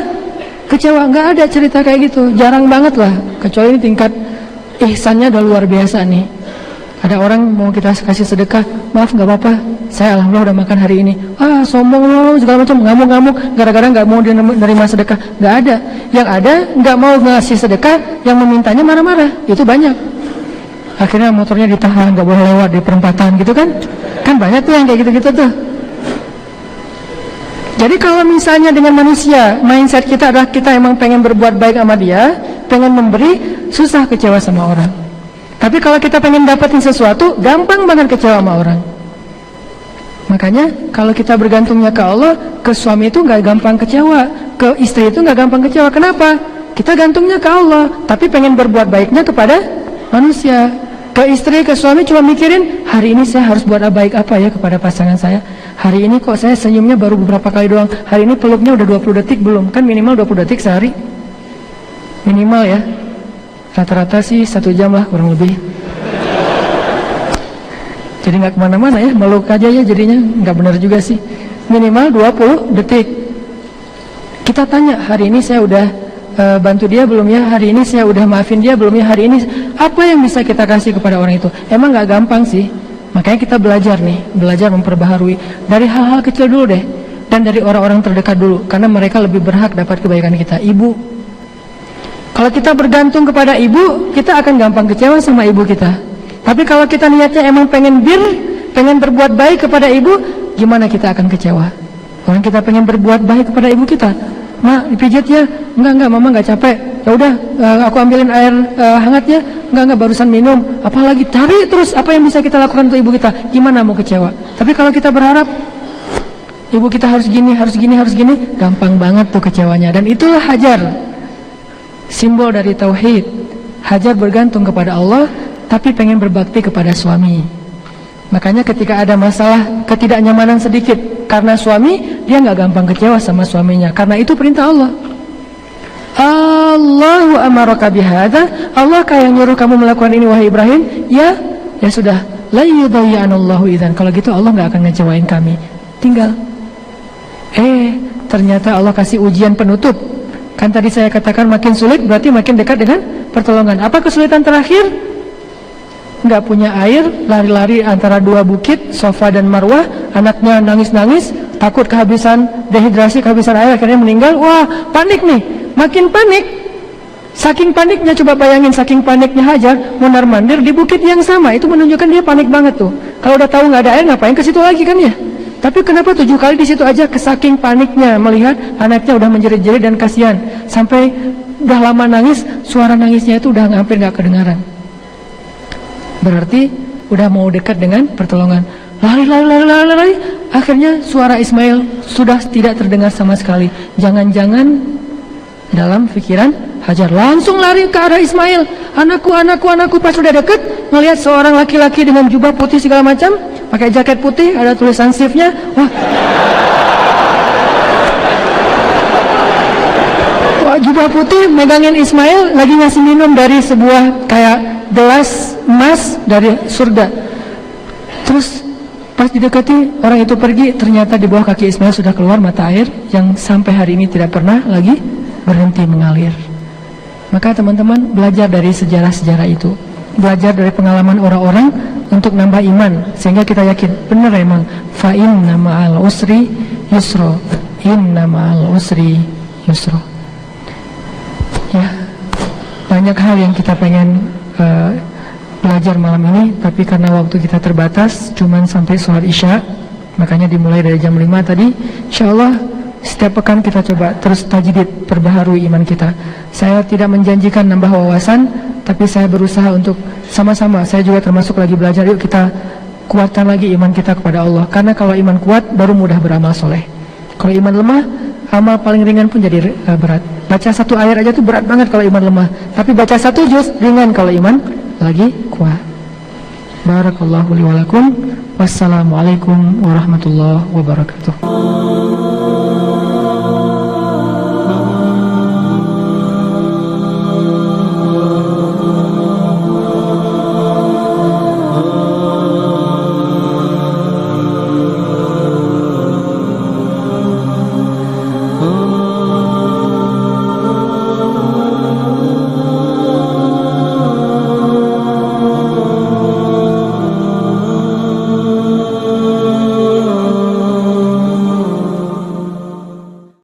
kecewa. Gak ada cerita kayak gitu, jarang banget lah. Kecuali ini tingkat ihsannya udah luar biasa nih. Ada orang mau kita kasih sedekah, maaf gak apa-apa, saya alhamdulillah udah makan hari ini. Sombong loh, segala macam, ngamuk-ngamuk gara-gara gak mau menerima sedekah. Gak ada. Yang ada gak mau ngasih sedekah, yang memintanya marah-marah. Itu banyak. Akhirnya motornya ditahan, gak boleh lewat di perempatan gitu kan. Kan banyak tuh yang kayak gitu-gitu tuh. Jadi kalau misalnya dengan manusia, mindset kita adalah kita emang pengen berbuat baik sama dia, pengen memberi, susah kecewa sama orang. Tapi kalau kita pengen dapetin sesuatu, gampang banget kecewa sama orang. Makanya kalau kita bergantungnya ke Allah, ke suami itu gak gampang kecewa, ke istri itu gak gampang kecewa. Kenapa? Kita gantungnya ke Allah, tapi pengen berbuat baiknya kepada manusia. Ke istri, ke suami cuma mikirin, hari ini saya harus buat baik apa ya kepada pasangan saya. Hari ini kok saya senyumnya baru beberapa kali doang, hari ini peluknya udah 20 detik belum? Kan minimal 20 detik sehari. Minimal ya. Rata-rata sih 1 jam lah kurang lebih. Jadi gak kemana-mana ya, meluk aja ya jadinya. Gak benar juga sih. Minimal 20 detik. Kita tanya, hari ini saya udah bantu dia belum ya? Hari ini saya udah maafin dia belum ya? Hari ini apa yang bisa kita kasih kepada orang itu? Emang gak gampang sih. Makanya kita belajar nih, belajar memperbaharui dari hal-hal kecil dulu deh. Dan dari orang-orang terdekat dulu, karena mereka lebih berhak dapat kebaikan kita. Ibu, kalau kita bergantung kepada ibu, kita akan gampang kecewa sama ibu kita. Tapi kalau kita niatnya emang pengen pengen berbuat baik kepada ibu, gimana kita akan kecewa? Orang kita pengen berbuat baik kepada ibu kita, Mak, dipijit ya? Enggak, mama enggak capek. Ya udah, aku ambilin air hangatnya. Enggak, barusan minum. Apalagi cari terus apa yang bisa kita lakukan untuk ibu kita. Gimana mau kecewa? Tapi kalau kita berharap ibu kita harus gini, gampang banget tuh kecewanya. Dan itulah Hajar, simbol dari tauhid. Hajar bergantung kepada Allah, tapi pengen berbakti kepada suami. Makanya ketika ada masalah ketidaknyamanan sedikit karena suami, dia nggak gampang kecewa sama suaminya, karena itu perintah Allah. Allahu amaraka bihadza, Allah yang nyuruh kamu melakukan ini wahai Ibrahim. Ya sudah, la yudayyanallahu idzan. Kalau gitu Allah nggak akan ngecewain kami. Tinggal ternyata Allah kasih ujian penutup. Kan tadi saya katakan makin sulit berarti makin dekat dengan pertolongan. Apa kesulitan terakhir? Nggak punya air, lari-lari antara 2 bukit, Safa dan Marwah. Anaknya nangis-nangis, takut kehabisan, dehidrasi, kehabisan air, akhirnya meninggal. Wah, panik nih, makin panik. Saking paniknya, coba bayangin saking paniknya Hajar mondar-mandir di bukit yang sama. Itu menunjukkan dia panik banget tuh. Kalau udah tahu nggak ada air, ngapain ke situ lagi kan ya? Tapi kenapa 7 kali di situ aja? Kesaking paniknya melihat anaknya udah menjerit-jerit dan kasihan, sampai udah lama nangis, suara nangisnya itu udah hampir nggak kedengaran. Berarti udah mau dekat dengan pertolongan. lari. Akhirnya suara Ismail sudah tidak terdengar sama sekali. Jangan-jangan dalam pikiran Hajar langsung lari ke arah Ismail. Anakku. Pas sudah deket, ngelihat seorang laki-laki dengan jubah putih segala macam, pakai jaket putih, ada tulisan shiftnya. Wah, jubah putih megangin Ismail, lagi ngasih minum dari sebuah kayak gelas emas dari surga. Terus pas didekati, orang itu pergi, ternyata di bawah kaki Ismail sudah keluar mata air yang sampai hari ini tidak pernah lagi berhenti mengalir. Maka teman-teman belajar dari sejarah-sejarah itu, belajar dari pengalaman orang-orang untuk nambah iman, sehingga kita yakin benar emang fa inna ma'al usri yusra, inna ma'al usri yusra. Ya, banyak hal yang kita pengen belajar malam ini, tapi karena waktu kita terbatas, cuman sampai sholat isya, makanya dimulai dari jam 5 tadi. Insyaallah setiap pekan kita coba terus tajdid, perbaharui iman kita. Saya tidak menjanjikan nambah wawasan, tapi saya berusaha untuk sama-sama, saya juga termasuk lagi belajar, yuk kita kuatkan lagi iman kita kepada Allah. Karena kalau iman kuat, baru mudah beramal soleh. Kalau iman lemah, amal paling ringan pun jadi berat. Baca satu ayat aja tuh berat banget kalau iman lemah, tapi baca satu juz ringan kalau iman lagi kuat. Barakallahu li wa lakum. Wassalamualaikum warahmatullahi wabarakatuh.